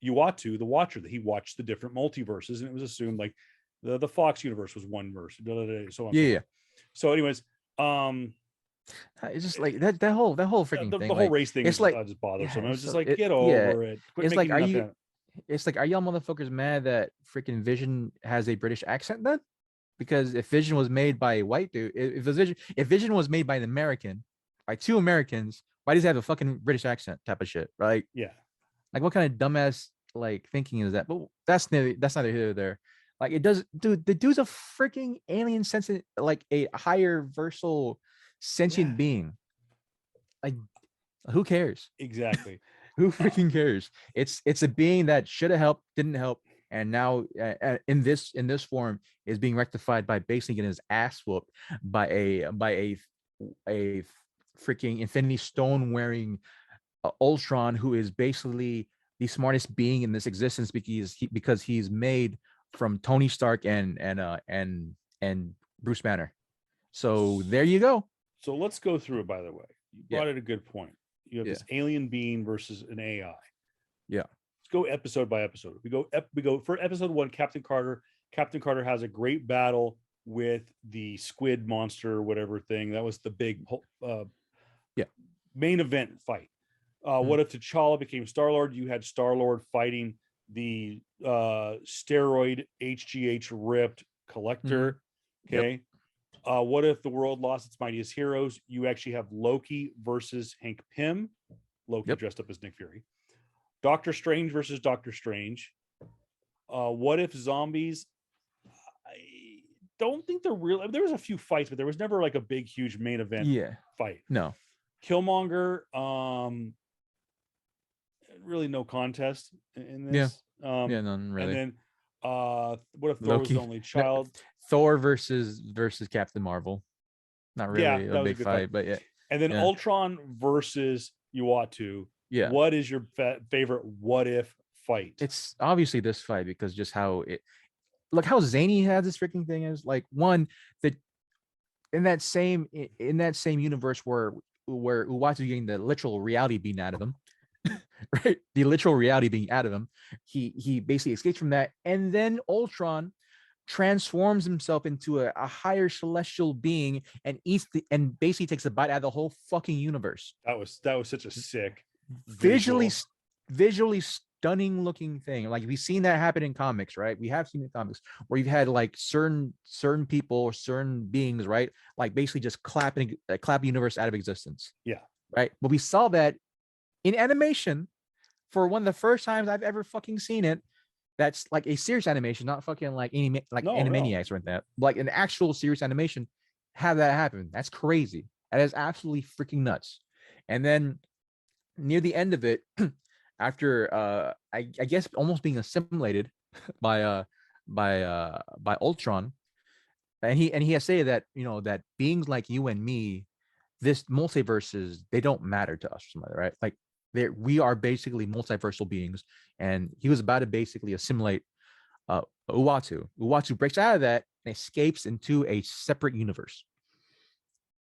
Uatu, the Watcher, that he watched the different multiverses, and it was assumed like the Fox universe was one verse, so on. So anyways, it's just like that whole freaking thing, the whole race thing, it's like just bothersome. I was just like, get over it. Quit it's like, are y'all motherfuckers mad that freaking Vision has a British accent then? Because if Vision was made by a white dude, if Vision was made by an American, by 2 Americans, why does he have a fucking British accent type of shit, right? Like, what kind of dumbass, like, thinking is that? But that's neither here nor there. Like, it does, dude. The dude's a freaking alien sentient, like a higher versal sentient being. Who cares? Exactly. Who freaking cares? It's a being that should have helped, didn't help, and now in this form is being rectified by basically getting his ass whooped by a freaking Infinity Stone wearing Ultron, who is basically the smartest being in this existence because he's made from Tony Stark and Bruce Banner. So there you go. So let's go through it. By the way, you brought it a good point. You have this alien being versus an AI. Yeah. Let's go episode by episode. We go for episode 1. Captain Carter. Captain Carter has a great battle with the squid monster, whatever thing. That was the big main event fight. What if T'Challa became Star-Lord? You had Star-Lord fighting the steroid HGH ripped Collector. Okay. What if the world lost its mightiest heroes? You actually have Loki versus Hank Pym. Loki dressed up as Nick Fury. Doctor Strange versus Doctor Strange. What if zombies? I don't think they're real. I mean, there was a few fights, but there was never like a big, huge main event fight. No. Killmonger, really no contest in this. None really. And then what if Thor was the only child? Thor versus Captain Marvel. Not really a big fight, but yeah. And then Ultron versus Uatu. Yeah. What is your favorite what if fight? It's obviously this fight because just how it look how zany has this freaking thing is. Like one that in that same universe where Uatu getting the literal reality being out of him. Right, the literal reality being out of him, he basically escapes from that, and then Ultron transforms himself into a higher celestial being and and basically takes a bite out of the whole fucking universe. That was such a sick, visually stunning looking thing. Like we've seen that happen in comics, right? We have seen in comics where you've had like certain people or certain beings, right? Like basically just clap the universe out of existence. Yeah. Right. But we saw that in animation for one of the first times I've ever fucking seen it. That's like a serious animation, not fucking like Animaniacs or anything. That. Like an actual serious animation, have that happen. That's crazy. That is absolutely freaking nuts. And then near the end of it, after I guess almost being assimilated by Ultron, and he has said that that beings like you and me, this multiverses, they don't matter to us or something, right? Like we are basically multiversal beings, and he was about to basically assimilate Uatu. Uatu breaks out of that and escapes into a separate universe.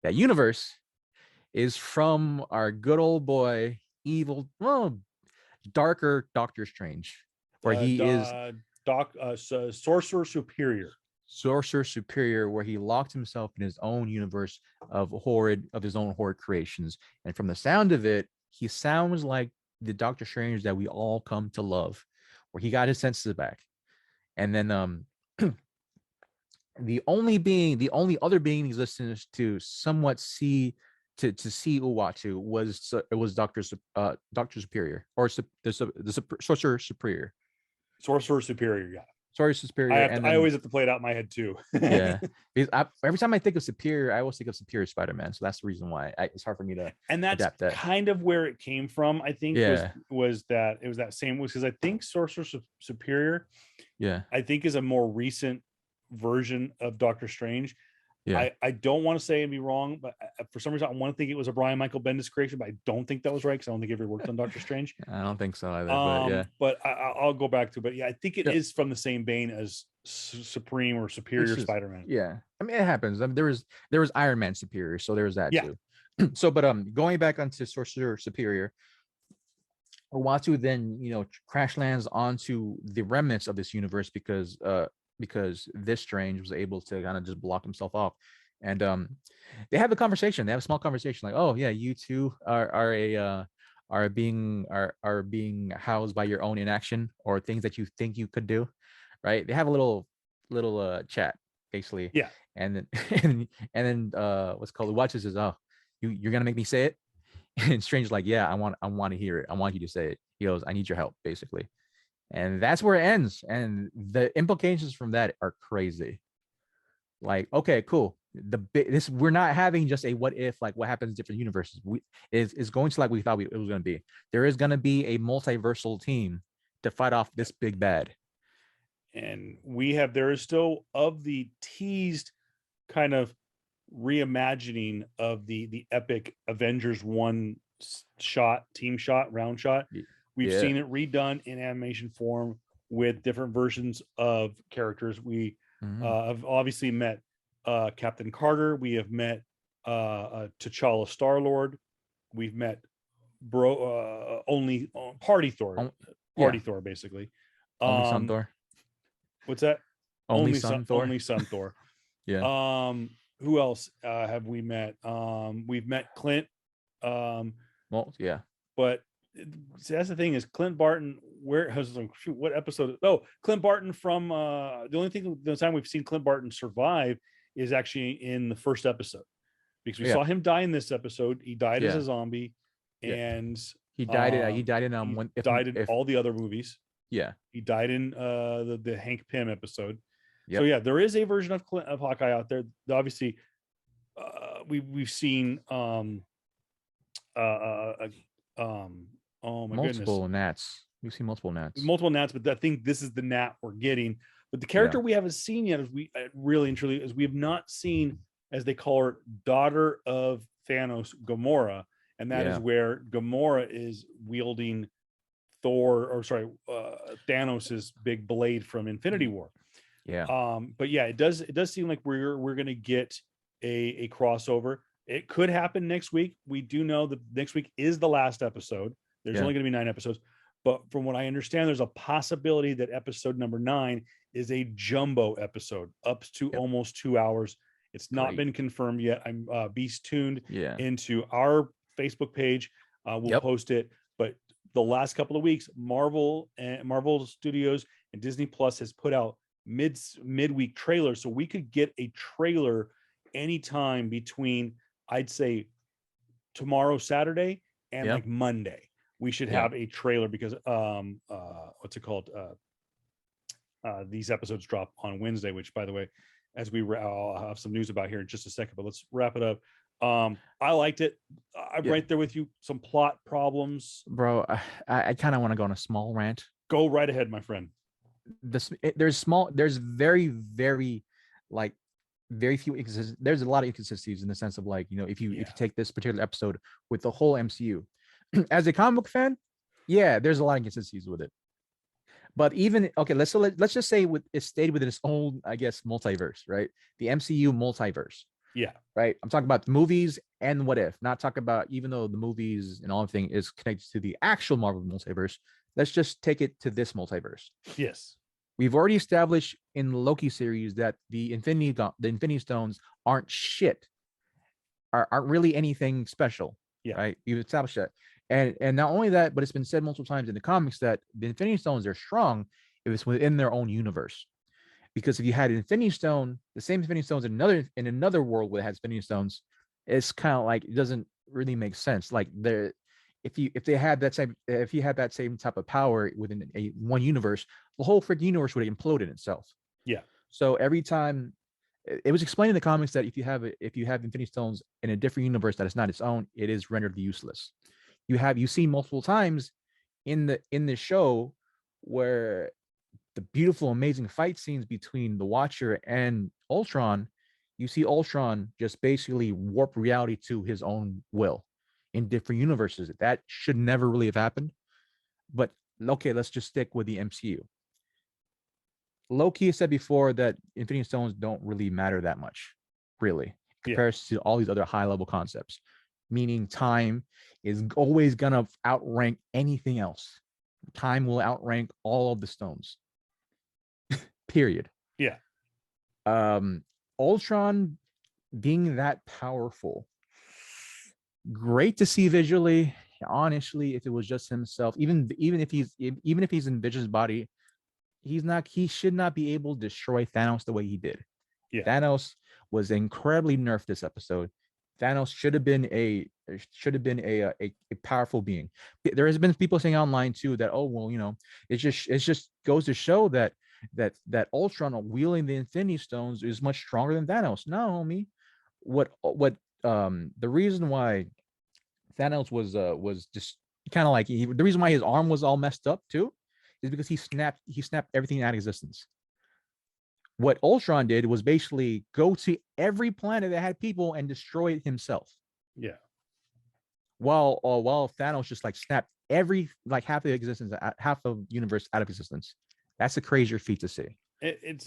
That universe is from our good old boy, darker Doctor Strange, where he is Sorcerer Superior. Sorcerer Superior, where he locked himself in his own universe of his own horrid creations. And from the sound of it, he sounds like the Doctor Strange that we all come to love, where he got his senses back. And then the only other being in existence to somewhat see Uatu was Doctor Superior, or the Sorcerer Superior. Sorcerer Superior, yeah. Sorcerer Superior. I always have to play it out in my head too. Yeah, because every time I think of Superior, I always think of Superior Spider-Man. So that's the reason why it's hard for me to. And that's kind of where it came from. I think was that it was that same because I think Sorcerer Superior, I think is a more recent version of Doctor Strange. Yeah. I don't want to say and be wrong, but for some reason I want to think it was a Brian Michael Bendis creation, but I don't think that was right because I don't think he ever worked on Doctor Strange. I don't think so either. But I'll go back to it. But yeah, I think it is from the same vein as Supreme or Superior Spider-Man. Yeah, I mean it happens. I mean, there was Iron Man Superior, so there was that too. So, but going back onto Sorcerer Superior, Uatu then crash lands onto the remnants of this universe because this Strange was able to kind of just block himself off, and they have a conversation. They have a small conversation, like, "Oh yeah, you two are being housed by your own inaction or things that you think you could do," right? They have a little chat basically. Yeah, and then what's called Watches says, "Oh, you're gonna make me say it," and Strange's like, "Yeah, I want to hear it. I want you to say it." He goes, "I need your help," basically. And that's where it ends. And the implications from that are crazy. Like, okay, cool. we're not having just a what if, like what happens in different universes. Is going to like we thought it was going to be. There is going to be a multiversal team to fight off this big bad. And there is still of the teased kind of reimagining of the epic Avengers round shot. We've seen it redone in animation form with different versions of characters. We have obviously met Captain Carter. We have met T'Challa Star-Lord. We've met only Party Thor. Thor, basically. Only Son Thor. What's that? Only Son Thor. Only Son Thor. Yeah. Who else have we met? We've met Clint. Well, yeah. But see, that's the thing is Clint Barton. What episode? Oh, Clint Barton from the time we've seen Clint Barton survive is actually in the first episode, because we saw him die in this episode. He died as a zombie, and he died in all the other movies. Yeah, he died in the Hank Pym episode. Yep. So yeah, there is a version of Hawkeye out there. Obviously, we've seen oh my multiple goodness, Nats. We've seen multiple Nats, but I think this is the Nat we're getting. But the character we haven't seen yet is we have not seen, as they call her, daughter of Thanos, Gamora, and that is where Gamora is wielding Thanos's big blade from Infinity War. But yeah, it does seem like we're gonna get a crossover. It could happen next week. We do know that next week is the last episode. There's only going to be 9 episodes, but from what I understand, there's a possibility that episode number 9 is a jumbo episode, up to almost 2 hours. It's not been confirmed yet. I'm be tuned into our Facebook page. We'll post it. But the last couple of weeks, Marvel Studios and Disney Plus has put out midweek trailers, so we could get a trailer anytime between, I'd say, tomorrow, Saturday, and like Monday. We should have a trailer, because what's it called? These episodes drop on Wednesday, which, by the way, as I'll have some news about here in just a second, but let's wrap it up. I liked it. I'm right there with you. Some plot problems, bro. I kind of want to go on a small rant. Go right ahead, my friend. There's very few there's a lot of inconsistencies, in the sense of, like, if you take this particular episode with the whole MCU, as a comic book fan, there's a lot of inconsistencies with it. But even let's just say it stayed within its own, I guess, multiverse, right? The MCU multiverse. Yeah. Right. I'm talking about the movies and What If, not talking about, even though the movies and all everything is connected to the actual Marvel multiverse, let's just take it to this multiverse. Yes. We've already established in the Loki series that the Infinity Stones aren't shit, aren't really anything special. Yeah. Right. You've established that. And not only that, but it's been said multiple times in the comics that the Infinity Stones are strong if it's within their own universe. Because if you had Infinity Stone, the same Infinity Stones in another world where it has Infinity Stones, it's kind of like, it doesn't really make sense. Like, if you had that same type of power within one universe, the whole freaking universe would implode in itself. Yeah. So every time, it was explained in the comics that if you have Infinity Stones in a different universe that is not its own, it is rendered useless. You've seen multiple times in the show where the beautiful, amazing fight scenes between the Watcher and Ultron, you see Ultron just basically warp reality to his own will in different universes. That should never really have happened. But okay, let's just stick with the MCU. Loki said before that Infinity Stones don't really matter that much, really, compared to all these other high-level concepts, meaning time is always gonna outrank anything else. Time will outrank all of the stones. Period. Yeah. Ultron being that powerful, great to see visually. Honestly, if it was just himself, even if he's in Vision's body, he should not be able to destroy Thanos the way he did. Yeah. Thanos was incredibly nerfed this episode. Thanos should have been a powerful being. There has been people saying online too that, oh well, it just goes to show that Ultron wielding the Infinity Stones is much stronger than Thanos. No, homie. the reason why Thanos was just kind of like the reason why his arm was all messed up too is because he snapped everything out of existence. What Ultron did was basically go to every planet that had people and destroy it himself. Yeah. While Thanos just like snapped every like half of existence, half of universe out of existence. That's a crazier feat to see. And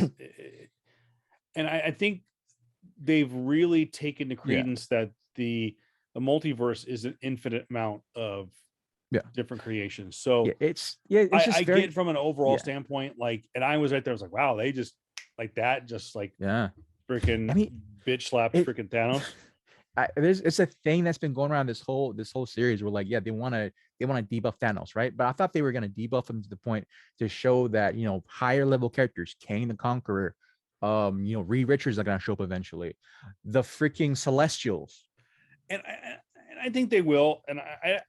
I think they've really taken the credence that the multiverse is an infinite amount of different creations. So it's just I get from an overall standpoint, like, and I was right there. I was like, wow, they just like that, just like freaking bitch slapped freaking Thanos. It's a thing that's been going around this whole series where like they want to debuff Thanos, right? But I thought they were going to debuff him to the point to show that higher level characters, Kang the Conqueror, Reed Richards are going to show up eventually, the freaking Celestials, and I think they will. And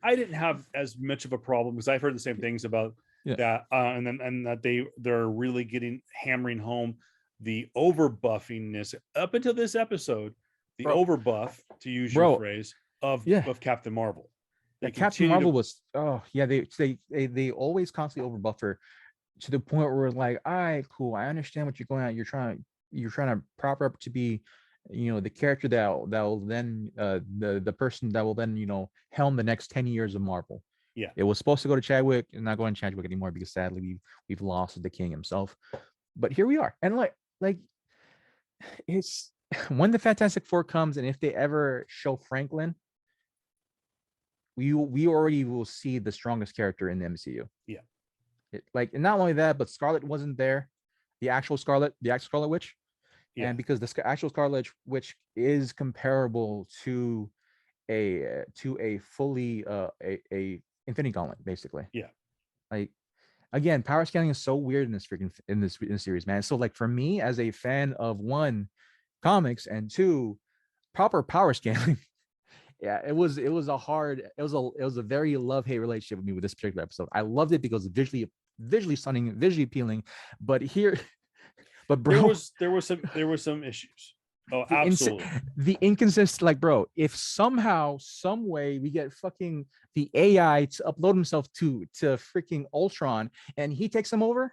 I didn't have as much of a problem because I've heard the same things about that, and that they're really hammering home the overbuffingness up until this episode. The overbuff, to use your phrase, of Captain Marvel. Captain Marvel was they always constantly overbuff her to the point where like, all right, cool, I understand what you're going at. You're trying to prop her up to be, the character that will then the person that will then helm the next 10 years of Marvel. Yeah, it was supposed to go to Chadwick, and not going to Chadwick anymore because sadly we've lost the king himself. But here we are, and like it's. When the Fantastic Four comes, and if they ever show Franklin, we already will see the strongest character in the MCU. Yeah, and not only that, but Scarlet wasn't there, the actual Scarlet Witch, and because the actual Scarlet Witch is comparable to a fully a Infinity Gauntlet, basically. Yeah, like again, power scaling is so weird in this series, man. So like for me as a fan of one, comics, and two, proper power scaling, it was a very love-hate relationship with me with this particular episode. I loved it because it's visually stunning, visually appealing, but bro, there were some issues. Oh, absolutely. The inconsistent, like, bro, if somehow, some way we get fucking the AI to upload himself to freaking Ultron and he takes him over,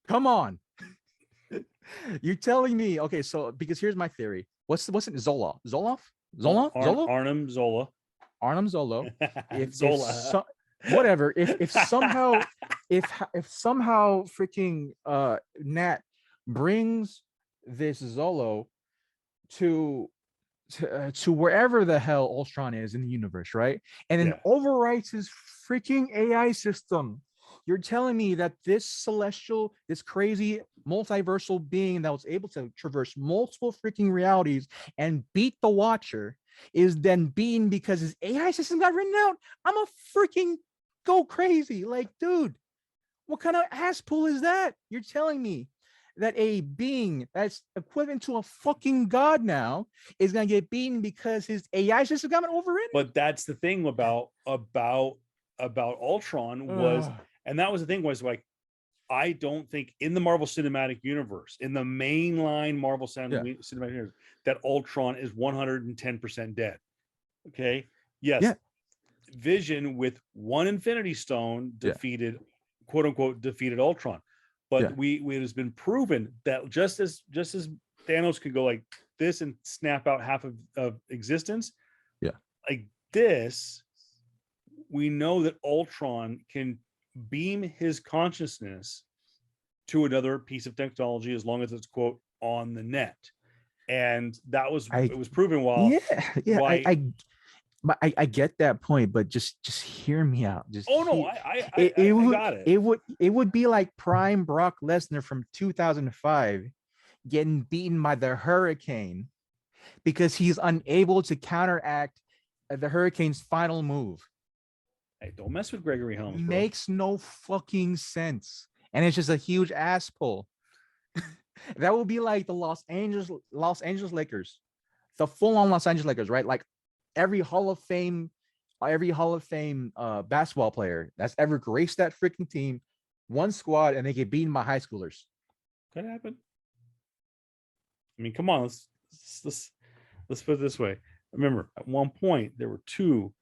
come on. You're telling me, okay, so because here's my theory. What's it? Zoloff? Arnim Zola. Arnim Zolo. Zola. Whatever. If somehow freaking Nat brings this Zolo to wherever the hell Ultron is in the universe, right? And then overwrites his freaking AI system. You're telling me that this celestial, this crazy multiversal being that was able to traverse multiple freaking realities and beat the Watcher is then beaten because his AI system got written out? I'm a freaking go crazy. Like, dude, what kind of ass pull is that? You're telling me that a being that's equivalent to a fucking god now is going to get beaten because his AI system got overridden? But that's the thing about Ultron was... And that was the thing, was like, I don't think in the Marvel Cinematic Universe, in the mainline Marvel Cinematic Universe, that Ultron is 110% dead. Okay. Yes. Yeah. Vision with one Infinity Stone defeated, quote unquote, defeated Ultron. But it has been proven that just as Thanos could go like this and snap out half of existence. Yeah. Like this, we know that Ultron can beam his consciousness to another piece of technology as long as it's, quote, on the net. And that was it was proven while I get that point, but just hear me out. I got it. It would be like prime Brock Lesnar from 2005 getting beaten by the Hurricane because he's unable to counteract the Hurricane's final move. Hey, don't mess with Gregory Helms, bro. Makes no fucking sense. And it's just a huge ass pull. That would be like the Los Angeles Lakers. The full-on Los Angeles Lakers, right? Like every Hall of Fame basketball player that's ever graced that freaking team, one squad, and they get beaten by high schoolers. Could happen. I mean, come on, let's let's put it this way. Remember, at one point there were 2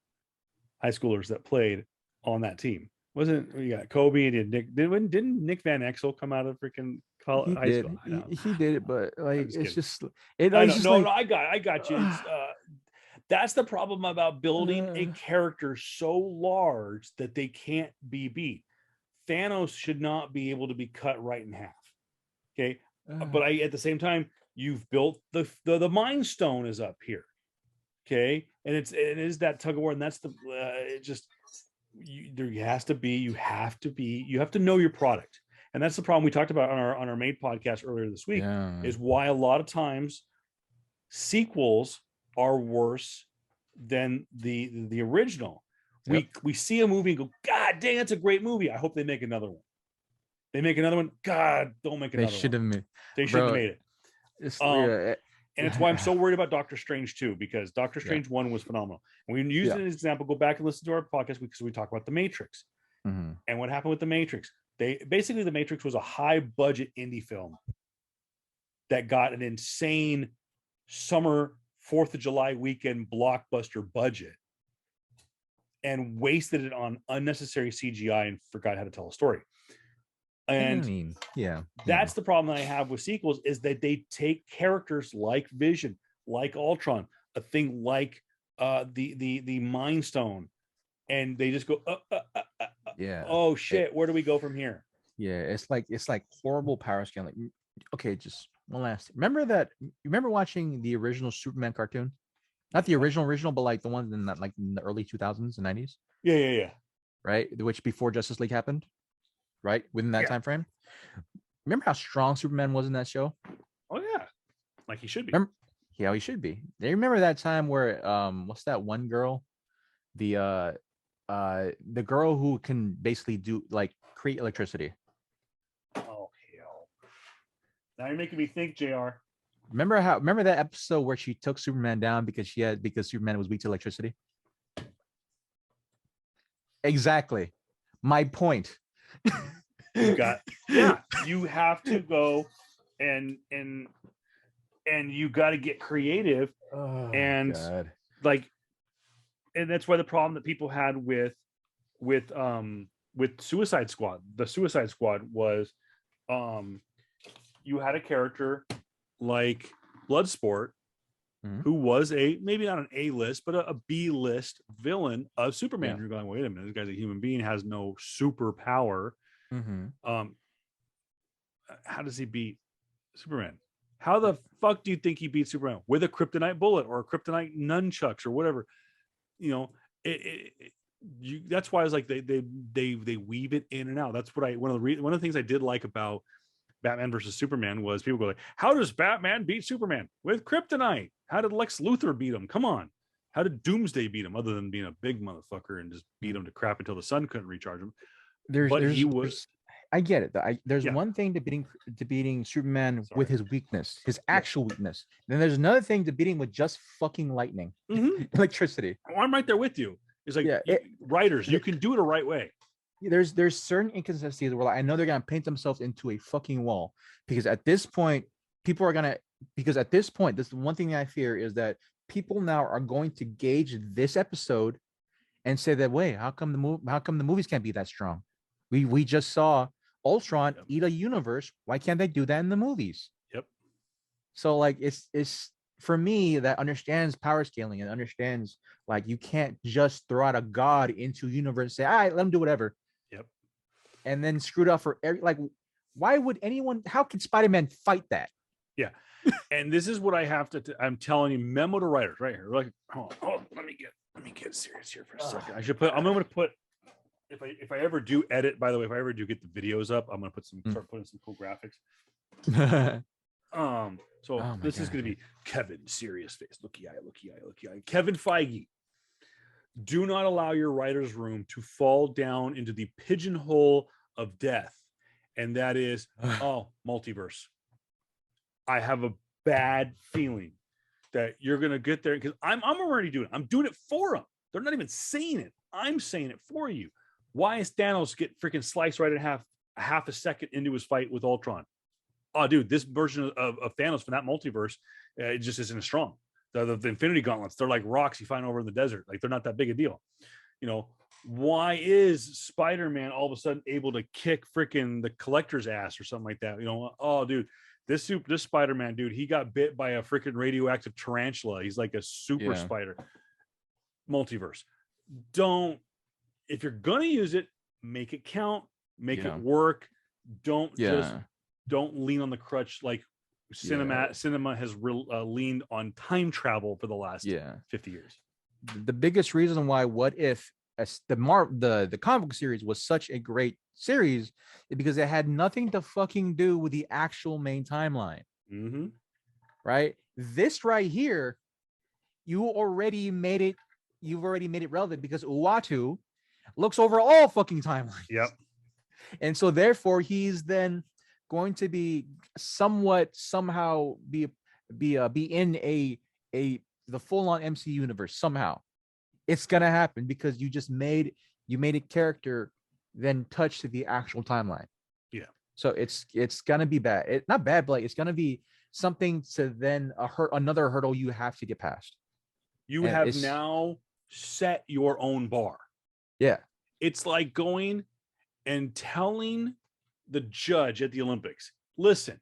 high schoolers that played on that team. Wasn't you got Kobe and Nick? Didn't Nick Van Exel come out of freaking high school? He did it, but like it's just it. I know. It's just No, like, no, I got you. It's, that's the problem about building a character so large that they can't be beat. Thanos should not be able to be cut right in half. Okay, but at the same time, you've built the Mind Stone is up here. Okay, and it is that tug of war, and that's the it just you have to know your product, and that's the problem we talked about on our main podcast earlier this week. Is why a lot of times sequels are worse than the original. Yep. We see a movie and go, God dang, that's a great movie. I hope they make another one. They make another one. God, don't make another one. They should have made it. And it's why I'm so worried about Doctor Strange 2, because Doctor Strange 1 was phenomenal. And we use it as an example. Go back and listen to our podcast because we talk about The Matrix. Mm-hmm. And what happened with The Matrix? The Matrix was a high budget indie film that got an insane summer 4th of July weekend blockbuster budget and wasted it on unnecessary CGI and forgot how to tell a story. And that's the problem that I have with sequels, is that they take characters like Vision, like Ultron, a thing like the Mind Stone, and they just go, oh shit, where do we go from here? Yeah, it's like horrible power scaling. Like, okay, just one last. Remember watching the original Superman cartoon? Not the original, but like the ones in the early 2000s and 90s. Yeah. Right, which before Justice League happened. Right, within that time frame. Remember how strong Superman was in that show? Oh yeah, like he should be. He should be. They remember that time where what's that one girl, the girl who can basically create electricity. Oh hell! Now you're making me think, JR. Remember that episode where she took Superman down because Superman was weak to electricity? Exactly. My point. You have to go and you got to get creative. And that's why the problem that people had with Suicide Squad. The Suicide Squad was you had a character like Bloodsport, who was maybe not an A-list, but a B-list villain of Superman. Yeah. You're going, wait a minute, this guy's a human being, has no superpower. How does he beat Superman? How the fuck do you think he beat Superman? With a kryptonite bullet or a kryptonite nunchucks or whatever? You know, that's why I was like they weave it in and out. That's what one of the things I did like about Batman versus Superman was people go like, how does Batman beat Superman? With kryptonite. How did Lex Luthor beat him? Come on. How did Doomsday beat him, other than being a big motherfucker and just beat him to crap until the sun couldn't recharge him? I get it. There's one thing debating Superman with his weakness, his actual weakness. Then there's another thing debating with just fucking lightning, electricity. Oh, I'm right there with you. It's like writers, you can do it the right way. There's certain inconsistencies where I know they're gonna paint themselves into a fucking wall, because at this point, this is one thing I fear, is that people now are going to gauge this episode and say that, wait, how come the movies can't be that strong? We just saw Ultron eat a universe. Why can't they do that in the movies? Yep. So like it's for me that understands power scaling and understands like you can't just throw out a god into universe and say, all right, let them do whatever. Yep. And then screw it up for why would anyone? How can Spider-Man fight that? Yeah. And this is what I have to. I'm telling you, memo to writers right here. Like, let me get serious here for a second. I'm going to put. If I ever do edit, by the way, if I ever do get the videos up, I'm going to start putting some cool graphics. This is going to be Kevin, serious face, looky eye. Kevin Feige, do not allow your writer's room to fall down into the pigeonhole of death. And that is, multiverse. I have a bad feeling that you're going to get there, because I'm already doing it. I'm doing it for them. They're not even saying it. I'm saying it for you. Why is Thanos get freaking sliced right in half a second into his fight with Ultron? oh, dude, this version of Thanos from that multiverse, it just isn't as strong. The Infinity Gauntlets, they're like rocks you find over in the desert. Like they're not that big a deal. You know, why is Spider-Man all of a sudden able to kick freaking the Collector's ass or something like that? You know, oh, dude, this Spider-Man dude, he got bit by a freaking radioactive tarantula. He's like a super spider. Multiverse. Don't, if you're gonna use it, make it count, make it work. Don't lean on the crutch like cinema has leaned on time travel for the last 50 years. The biggest reason why What If, as the comic book series was such a great series, is because it had nothing to fucking do with the actual main timeline. Right? This right here, you've already made it relevant because Uatu looks over all fucking timelines. Yep. And so therefore he's then going to be somehow be in the full-on MC universe somehow. It's gonna happen because you made a character then touch to the actual timeline. Yeah. So it's gonna be bad. It's not bad, but like, it's gonna be something to then another hurdle you have to get past. You have now set your own bar. Yeah. It's like going and telling the judge at the Olympics, listen,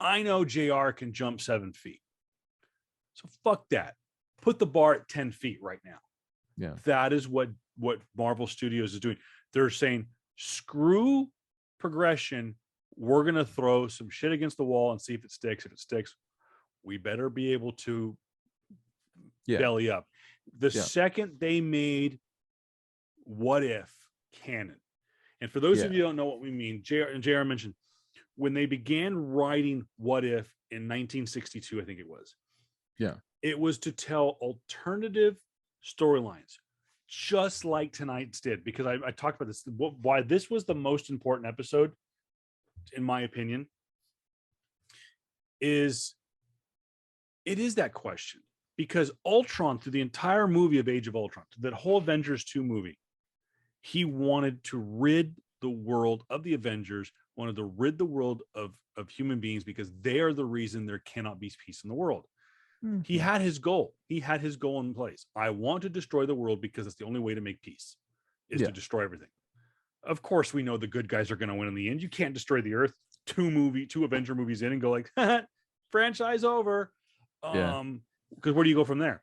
I know JR can jump 7 feet. So fuck that. Put the bar at 10 feet right now. Yeah. That is what Marvel Studios is doing. They're saying, screw progression. We're going to throw some shit against the wall and see if it sticks. If it sticks, we better be able to belly up. The second they made What If canon, and for those of you who don't know what we mean, JR mentioned when they began writing What If in 1962, I think it was. Yeah. It was to tell alternative storylines, just like tonight's did, because I talked about this, why this was the most important episode, in my opinion, is that question. Because Ultron, through the entire movie of Age of Ultron, that whole Avengers 2 movie, he wanted to rid the world of the Avengers, wanted to rid the world of human beings, because they are the reason there cannot be peace in the world. Mm-hmm. He had his goal. He had his goal in place. I want to destroy the world because it's the only way to make peace, is to destroy everything. Of course, we know the good guys are going to win in the end. You can't destroy the Earth 2 Avenger movies in and go like, franchise over. Because where do you go from there?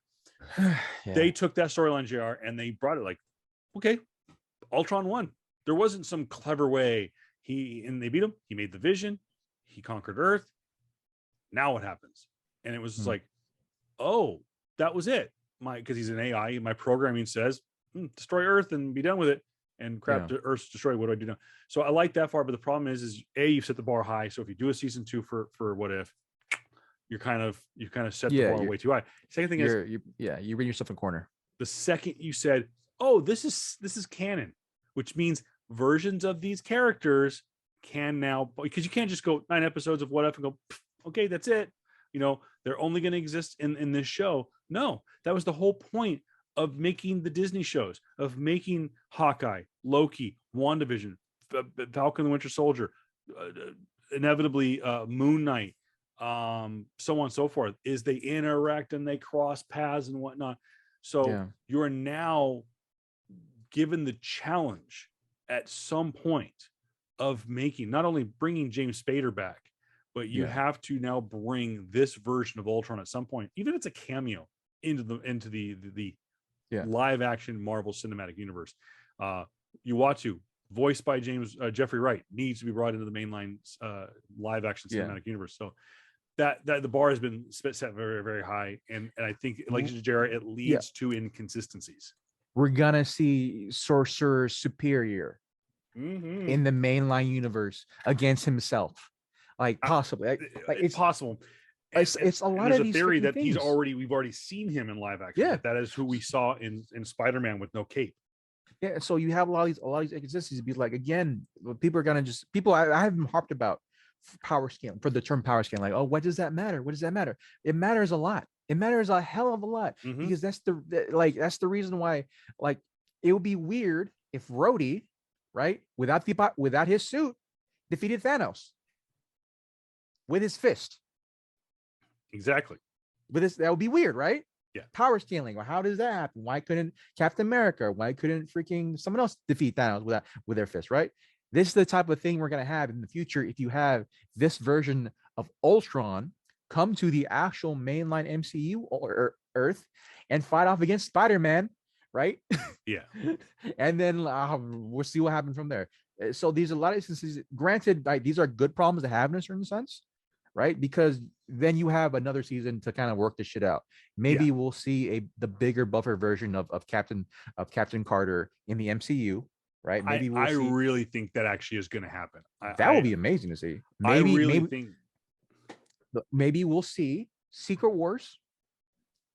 They took that storyline, JR, and they brought it like, okay, Ultron won. There wasn't some clever way. They beat him. He made the vision. He conquered Earth. Now what happens? And it was just like, oh, that was it. Because he's an AI. My programming says destroy Earth and be done with it. And crap, Earth's destroyed. What do I do now? So I like that far, but the problem is you've set the bar high. So if you do a season 2 for What If, you kind of set the bar way too high. Second thing is you bring yourself in a corner. The second you said, oh, this is canon, which means versions of these characters can now, because you can't just go 9 episodes of What If and go, okay, that's it. They're only going to exist in this show. No, that was the whole point of making the Disney shows, of making Hawkeye, Loki, WandaVision, Falcon and the Winter Soldier, inevitably Moon Knight, so on and so forth, is they interact and they cross paths and whatnot. So you are now given the challenge at some point of not only bringing James Spader back, but you have to now bring this version of Ultron at some point, even if it's a cameo, into the live action Marvel Cinematic Universe. Uatu, voiced by Jeffrey Wright, needs to be brought into the mainline live action cinematic universe. So that the bar has been set very, very high, and I think, like Jared, it leads to inconsistencies. We're gonna see Sorcerer Superior in the mainline universe against himself, like possibly. It's possible. It's a lot of these theory that things. we've already seen him in live action. Yeah, that is who we saw in Spider-Man with no cape. Yeah, so you have a lot of these inconsistencies. Be like, again, people are gonna I have harped about power scaling, for the term power scaling. Like, oh, what does that matter? What does that matter? It matters a lot. It matters a hell of a lot, because that's the reason why. Like, it would be weird if Rhodey, right, without his suit, defeated Thanos. with his fist. Exactly. With this, that would be weird, right? Yeah. Power scaling. Well, how does that happen? Why couldn't Captain America? Why couldn't freaking someone else defeat Thanos with their fist, right? This is the type of thing we're gonna have in the future if you have this version of Ultron come to the actual mainline MCU or Earth and fight off against Spider-Man, right? Yeah. And then we'll see what happens from there. So these are a lot of instances. Granted, like, these are good problems to have in a certain sense, right? Because then you have another season to kind of work this shit out. Maybe we'll see the bigger buffer version of Captain Carter in the MCU, right? Maybe we'll see. Really think that actually is going to happen. That would be amazing to see. Maybe we'll see Secret Wars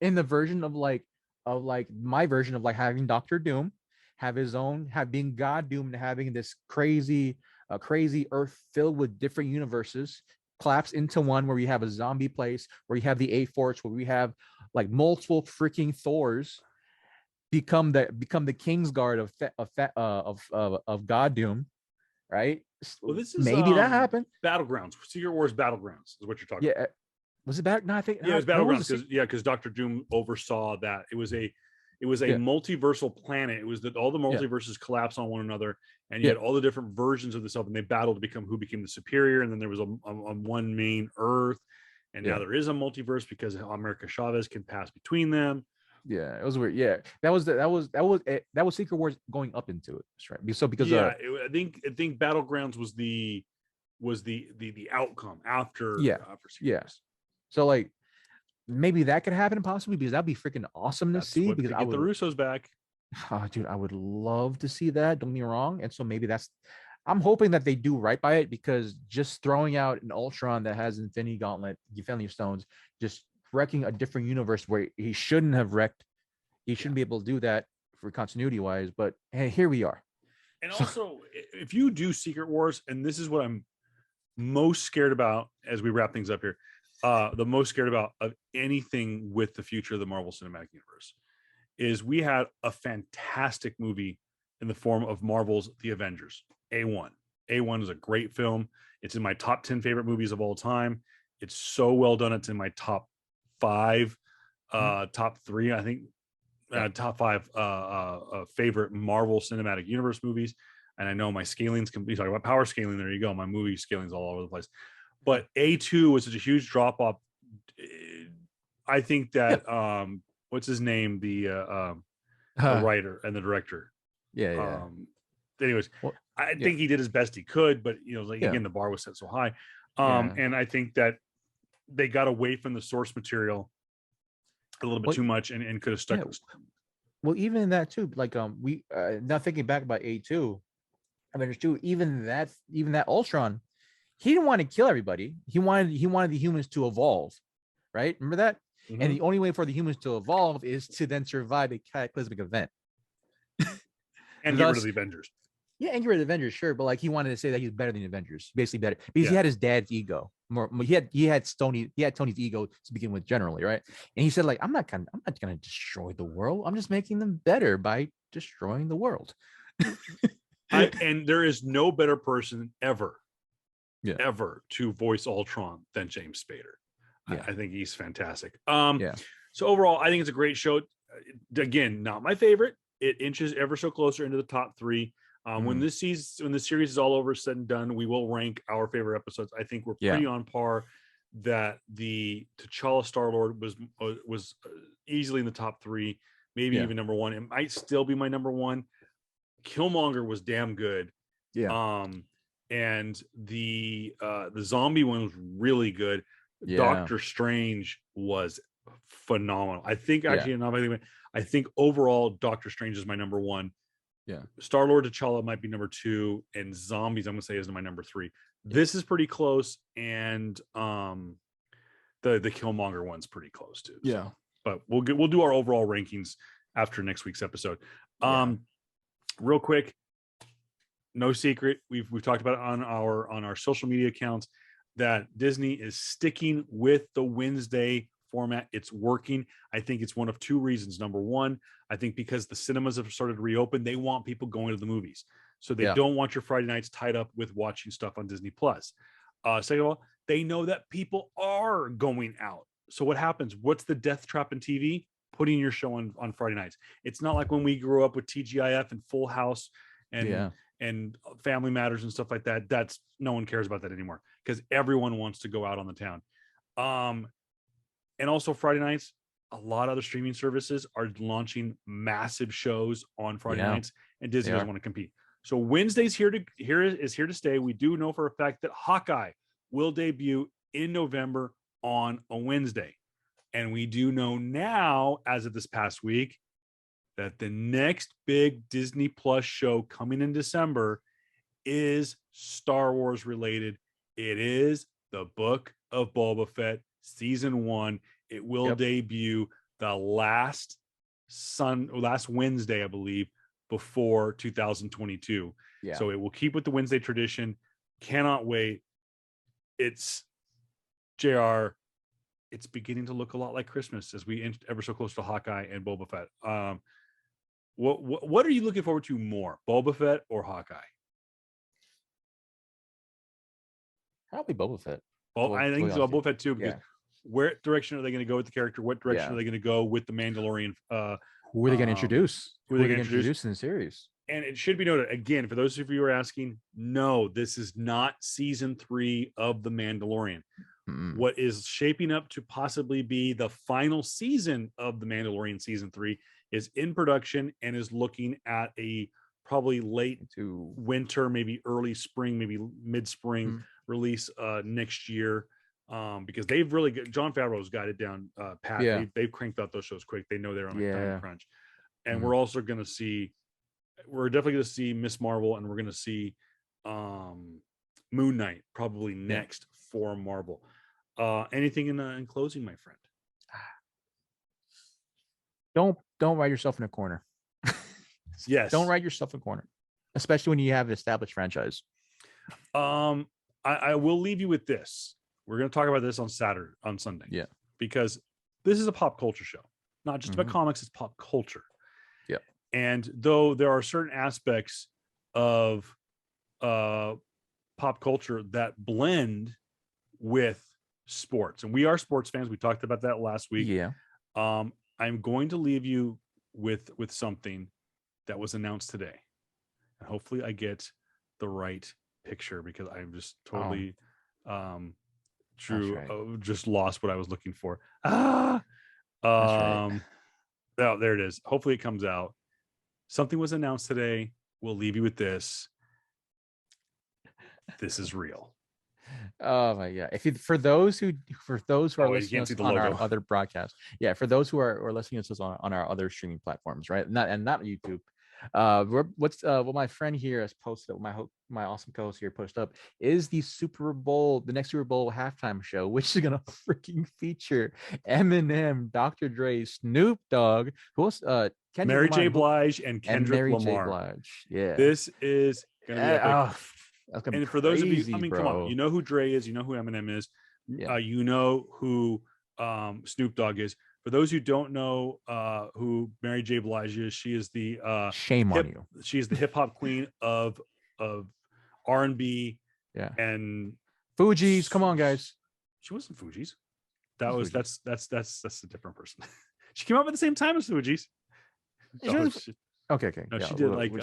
in the version of my version of like having Doctor Doom have his own, being God Doom, and having this crazy Earth filled with different universes collapse into one, where we have a zombie place, where you have the A-Force, where we have like multiple freaking Thors become the Kingsguard of God Doom, right? Well, this is maybe that happened. Battlegrounds, Secret Wars Battlegrounds is what you're talking about. Was it back? No, I think it was Battlegrounds because Doctor Doom oversaw that. It was a multiversal planet. It was that all the multiverses collapsed on one another, and you had all the different versions of the self, and they battled to become who became the superior. And then there was a one main Earth, and now there is a multiverse because America Chavez can pass between them. Yeah, it was weird. Yeah, that was Secret Wars going up into it, right? I think Battlegrounds was the outcome after Secret Wars. So like maybe that could happen possibly, because that'd be freaking awesome to see. Because I would get the Russos back. Oh, dude, I would love to see that. Don't get me wrong. And so maybe I'm hoping that they do right by it, because just throwing out an Ultron that has Infinity Gauntlet, Infinity Stones, just wrecking a different universe where he shouldn't have wrecked. He shouldn't be able to do that for continuity wise. But hey, here we are. And also, if you do Secret Wars, and this is what I'm most scared about as we wrap things up here, the most scared about of anything with the future of the Marvel Cinematic Universe, is we had a fantastic movie in the form of Marvel's The Avengers. A1 is a great film. It's in my top 10 favorite movies of all time. It's so well done. It's in my top 5, top 3, I think, top 5 favorite Marvel Cinematic Universe movies. And I know my scalings can be talking about power scaling. There you go. My movie scaling's all over the place. But A2 was such a huge drop off. I think that what's his name, the writer and the director. Anyways, I think he did as best he could, but again, the bar was set so high. And I think that they got away from the source material a little bit too much and could have stuck. Well, even in that too, like we now thinking back about A2, Avengers 2, even that Ultron, he didn't want to kill everybody. He wanted the humans to evolve, right? Remember that? Mm-hmm. And the only way for the humans to evolve is to then survive a cataclysmic event. And get rid of the Avengers. Yeah, and get rid of the Avengers, sure. But like he wanted to say that he's better than the Avengers, basically better. Because he had his dad's ego. He had Tony's ego to begin with, generally, right? And he said, like, I'm not gonna destroy the world. I'm just making them better by destroying the world. And there is no better person ever to voice Ultron than James Spader. I think he's fantastic. So overall, I think it's a great show. Again, not my favorite. It inches ever so closer into the top 3. When this series is all over, said and done, we will rank our favorite episodes. I think we're pretty on par. That the T'Challa Star-Lord was easily in the top 3, maybe even number 1. It might still be my number 1. Killmonger was damn good. And the zombie one was really good. Doctor Strange was phenomenal. I think I think overall Doctor Strange is my number 1. Star-Lord, T'Challa might be number 2, and zombies I'm gonna say is my number 3. This is pretty close, and the Killmonger one's pretty close too. So. But we'll do our overall rankings after next week's episode. Real quick, no secret, we've talked about it on our social media accounts that Disney is sticking with the Wednesday format. It's working. I think it's one of 2 reasons. Number 1, I think because the cinemas have started to reopen, they want people going to the movies. So they don't want your Friday nights tied up with watching stuff on Disney Plus. Second of all, They know that people are going out. So what happens? What's the death trap in TV? Putting your show on Friday nights. It's not like when we grew up with TGIF and Full House and Family Matters and stuff like that. That's no one cares about that anymore because everyone wants to go out on the town. And also Friday nights, a lot of other streaming services are launching massive shows on Friday nights, and Disney doesn't want to compete. So Wednesday's here to stay. We do know for a fact that Hawkeye will debut in November on a Wednesday. And we do know now, as of this past week, that the next big Disney Plus show coming in December is Star Wars related. It is the Book of Boba Fett season 1. It will debut the last Wednesday, I believe, before 2022. Yeah. So it will keep with the Wednesday tradition. Cannot wait. It's JR. It's beginning to look a lot like Christmas as we inch ever so close to Hawkeye and Boba Fett. What are you looking forward to more, Boba Fett or Hawkeye? Probably Boba Fett. I think so. Boba Fett too. Because where direction are they going to go with the character? What direction are they going to go with the Mandalorian? Who are they going to introduce? Who are they going to introduce in the series? And it should be noted again, for those of you who are asking, no, this is not season 3 of the Mandalorian. What is shaping up to possibly be the final season of the Mandalorian season 3 is in production and is looking at a probably late to winter, maybe early spring, maybe mid-spring release next year. Because they've really John Favreau's got it down pat. They've cranked out those shows quick. They know they're on a time crunch. And we're also going to see, we're definitely going to see Miss Marvel, and we're going to see Moon Knight probably next for Marvel. Anything in closing, my friend? Don't write yourself in a corner. Yes. Don't write yourself in a corner, especially when you have an established franchise. I will leave you with this. We're going to talk about this on Sunday. Yeah. Because this is a pop culture show, not just about comics, it's pop culture. Yeah. And though there are certain aspects of pop culture that blend with sports, and we are sports fans. We talked about that last week. Yeah. I'm going to leave you with something that was announced today. And hopefully I the right picture because I'm just totally just lost what I was looking for. Oh, there it is. Hopefully it comes out. Something was announced today. We'll leave you with this. This is real. Oh my god! For those who are listening to us on our other broadcasts, for those who are listening to us on our other streaming platforms, right? Not YouTube. What my friend here has posted, my awesome co-host here posted up, is the next Super Bowl halftime show, which is gonna freaking feature Eminem, Dr. Dre, Snoop Dogg, Mary J. Blige, and Kendrick Lamar. Yeah, this is gonna be epic. And for those of you, come on, you know who Dre is, you know who Eminem is, you know who Snoop Dogg is. For those who don't know who Mary J. Blige is, she is the shame on you. She is the hip hop queen of R&B. Yeah, and Fugees. Come on, guys. She wasn't Fugees. That's a different person. She came out at the same time as Fugees. Okay. No, she did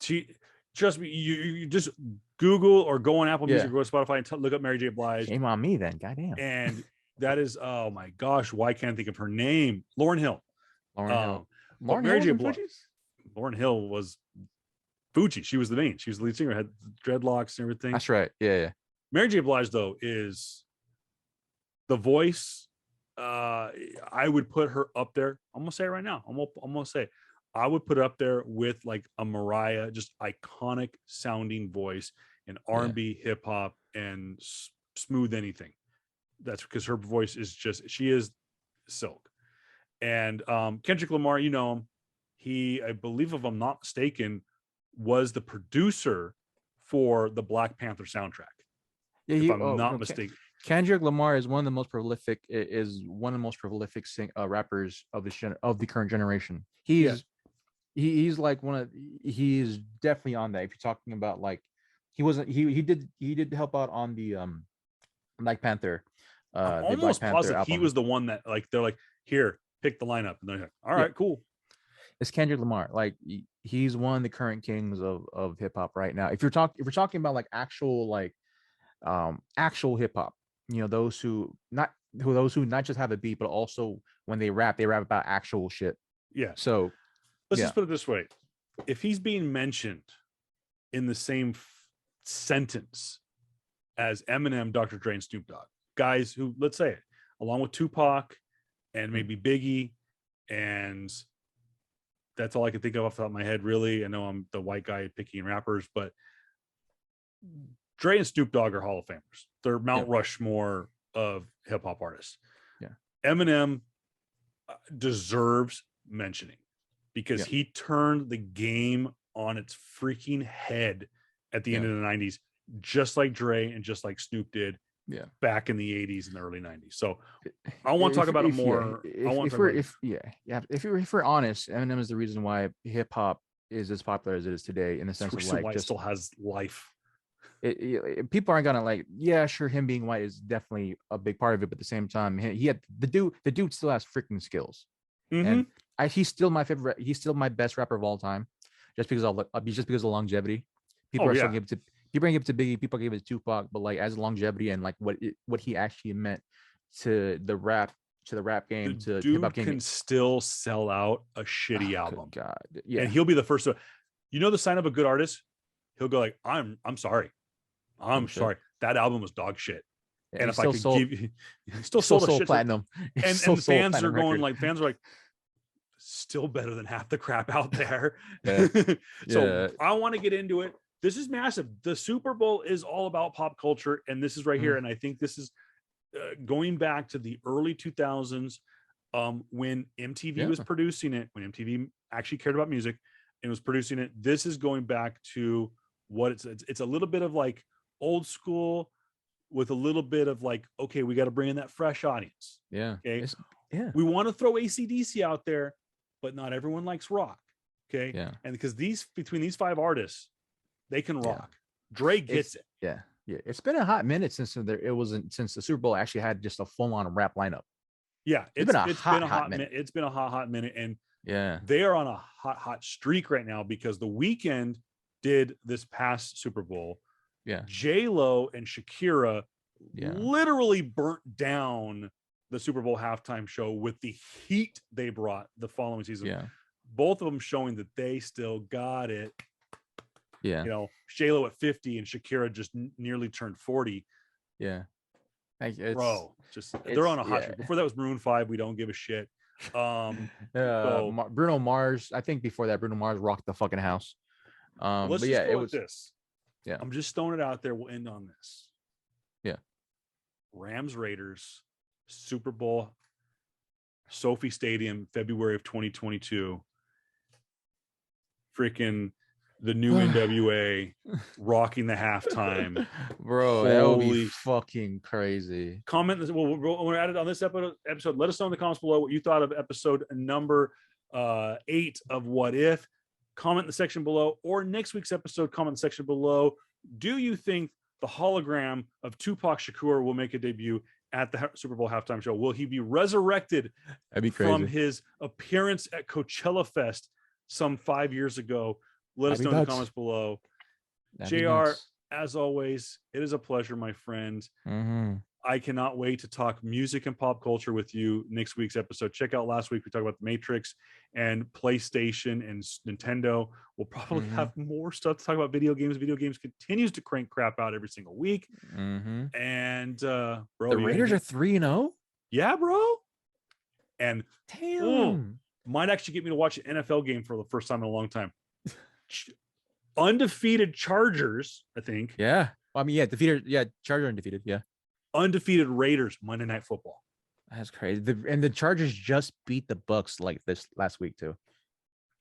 she. Trust me, you just Google or go on Apple Music or go to Spotify and look up Mary J. Blige. Shame on me then, goddamn. And that is, oh my gosh, why can't I think of her name? Lauryn Hill. Mary J. Blige. Lauryn Hill was Fuji. She was the main. She was the lead singer. Had dreadlocks and everything. That's right. Yeah. Mary J. Blige though is the voice. I would put her up there. I'm gonna say it right now. I'm gonna say I would put it up there with like a Mariah, just iconic sounding voice in R&B, hip hop, and smooth anything. That's because her voice is she is silk. And Kendrick Lamar, you know him. He, I believe, if I'm not mistaken, was the producer for the Black Panther soundtrack. Yeah, if I'm not mistaken. Kendrick Lamar is one of the most prolific rappers of the current generation. He's like he's definitely on that. If you're talking about like he did help out on the Black Panther. I'm The Black almost Panther positive he album. was the one that like they're like, here, pick the lineup, and they're like, all right, cool. It's Kendrick Lamar. Like he's one of the current kings of hip hop right now. If we're talking about like actual hip hop, you know, those who not just have a beat, but also when they rap about actual shit. Yeah. So let's just put it this way: if he's being mentioned in the same sentence as Eminem, Dr. Dre, and Snoop Dogg, guys who, let's say it, along with Tupac and maybe Biggie, and that's all I can think of off the top of my head, really. I know I'm the white guy picking rappers, but Dre and Snoop Dogg are Hall of Famers. They're Mount Rushmore of hip hop artists. Yeah. Eminem deserves mentioning because he turned the game on its freaking head at the end of the 90s, just like Dre and just like Snoop did back in the 80s and the early 90s. So I want to talk about it more. If we're honest, Eminem is the reason why hip hop is as popular as it is today, in the sense of like why it still has life. People aren't gonna like, sure, him being white is definitely a big part of it, but at the same time, he had the dude still has freaking skills. And he's still my favorite. He's still my best rapper of all time, just because of longevity. People still give it to people give it to Biggie, people give it to Tupac, but like as longevity and like what he actually meant to the rap game, to hip hop game, can still sell out a shitty album. God, and he'll be the first to, you know, the sign of a good artist. He'll go like, I'm sorry, sorry, that album was dog shit. Yeah, and if I could give you, still sold shit platinum, and fans are going like, fans are like, still better than half the crap out there. So I want to get into it. This is massive. The Super Bowl is all about pop culture, and this is right here. And I think this is going back to the early 2000s, when MTV was producing it, when MTV actually cared about music and was producing it. This is going back to what it's a little bit of like old school with a little bit of like, okay, we got to bring in that fresh audience. Okay. We want to throw AC/DC out there, but not everyone likes rock. Okay. Yeah. And because between these five artists, they can rock. Dre gets it. Yeah. It's been a hot minute since the Super Bowl actually had just a full-on rap lineup. Yeah. It's been a hot minute. It's been a hot minute. And they are on a hot streak right now because The Weeknd did this past Super Bowl. Yeah. J-Lo and Shakira literally burnt down the Super Bowl halftime show with the heat they brought the following season. Yeah. Both of them showing that they still got it. Yeah. You know, J-Lo at 50 and Shakira just nearly turned 40. Yeah. They're on a hot streak. Before that was Maroon 5. We don't give a shit. Bruno Mars. I think before that, Bruno Mars rocked the fucking house. Let's just go with this. Yeah. I'm just throwing it out there. We'll end on this. Yeah. Rams Raiders Super Bowl, Sophie Stadium, February of 2022. Freaking the new NWA rocking the halftime. Bro, that would be fucking crazy. Comment. Well, we're at it on this episode. Let us know in the comments below what you thought of episode number 8 of What If. Comment in the section below, or next week's episode, comment in the section below. Do you think the hologram of Tupac Shakur will make a debut at the Super Bowl halftime show? Will he be resurrected from his appearance at Coachella Fest some 5 years ago? Let us know in the comments below. JR, as always, it is a pleasure, my friend. I cannot wait to talk music and pop culture with you next week's episode. Check out last week. We talked about the Matrix and PlayStation and Nintendo. We'll probably have more stuff to talk about video games. Video games continues to crank crap out every single week. And bro, the Raiders are 3-0. Yeah, bro. And damn, might actually get me to watch an NFL game for the first time in a long time. Undefeated Chargers, I think. Yeah. I mean, Chargers undefeated. Yeah. Undefeated Raiders, Monday Night Football. That's crazy. And the Chargers just beat the Bucks like this last week too.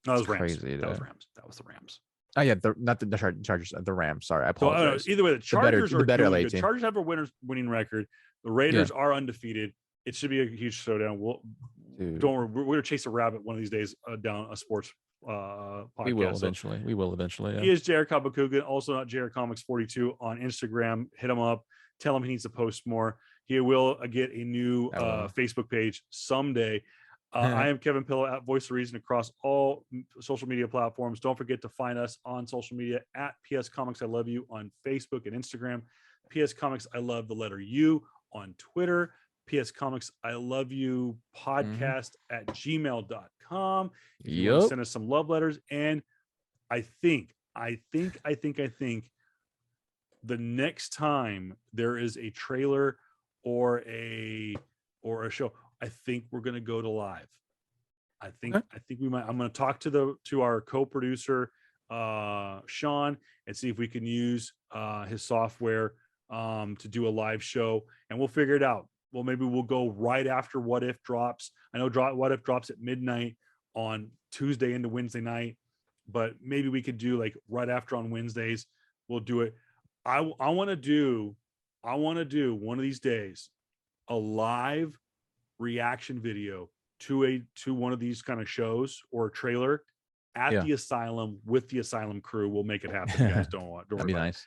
That was Rams. That was the Rams. Oh yeah, not the Chargers, the Rams. Sorry, I apologize. So, either way, the Chargers are better good. Team. Chargers have a winning record. The Raiders are undefeated. It should be a huge showdown. Don't worry, we're gonna chase a rabbit one of these days down a sports podcast. We will eventually. He is JR Cabacungan, also not JR Comics 42 on Instagram. Hit him up. Tell him he needs to post more. He will get a new Facebook page someday. I am Kevin Pillow at Voice of Reason across all social media platforms. Don't forget to find us on social media at PS Comics I Love You on Facebook and Instagram. PS Comics I Love the letter U on Twitter. PS Comics I Love You podcast at gmail.com. If you want to send us some love letters. And I think the next time there is a trailer or a show, I think we're going to go to live. I think we might. I'm going to talk to our co-producer Sean and see if we can use his software to do a live show, and we'll figure it out. Well, maybe we'll go right after What If drops. I know What If drops at midnight on Tuesday into Wednesday night, but maybe we could do like right after on Wednesdays. We'll do it. I want to do one of these days a live reaction video to one of these kind of shows or a trailer at the asylum with the asylum crew. We'll make it happen, guys. Don't That'd be nice.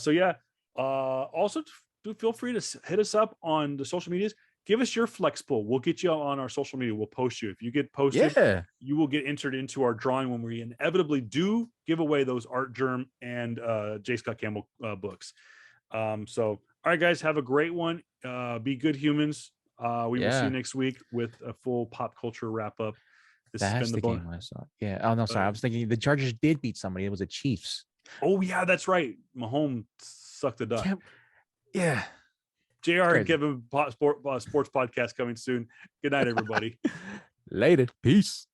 So yeah. Also do feel free to hit us up on the social medias. Give us your flex pool. We'll get you on our social media. We'll post you. If you get posted, you will get entered into our drawing when we inevitably do give away those Art Germ and J. Scott Campbell books. So, all right, guys, have a great one. Be good humans. We will see you next week with a full pop culture wrap up. This has been the game I saw. Yeah. Oh no, sorry. I was thinking the Chargers did beat somebody. It was the Chiefs. Oh yeah, that's right. Mahomes sucked a duck. Yeah. JR and Kevin Sports Podcast coming soon. Good night, everybody. Later. Peace.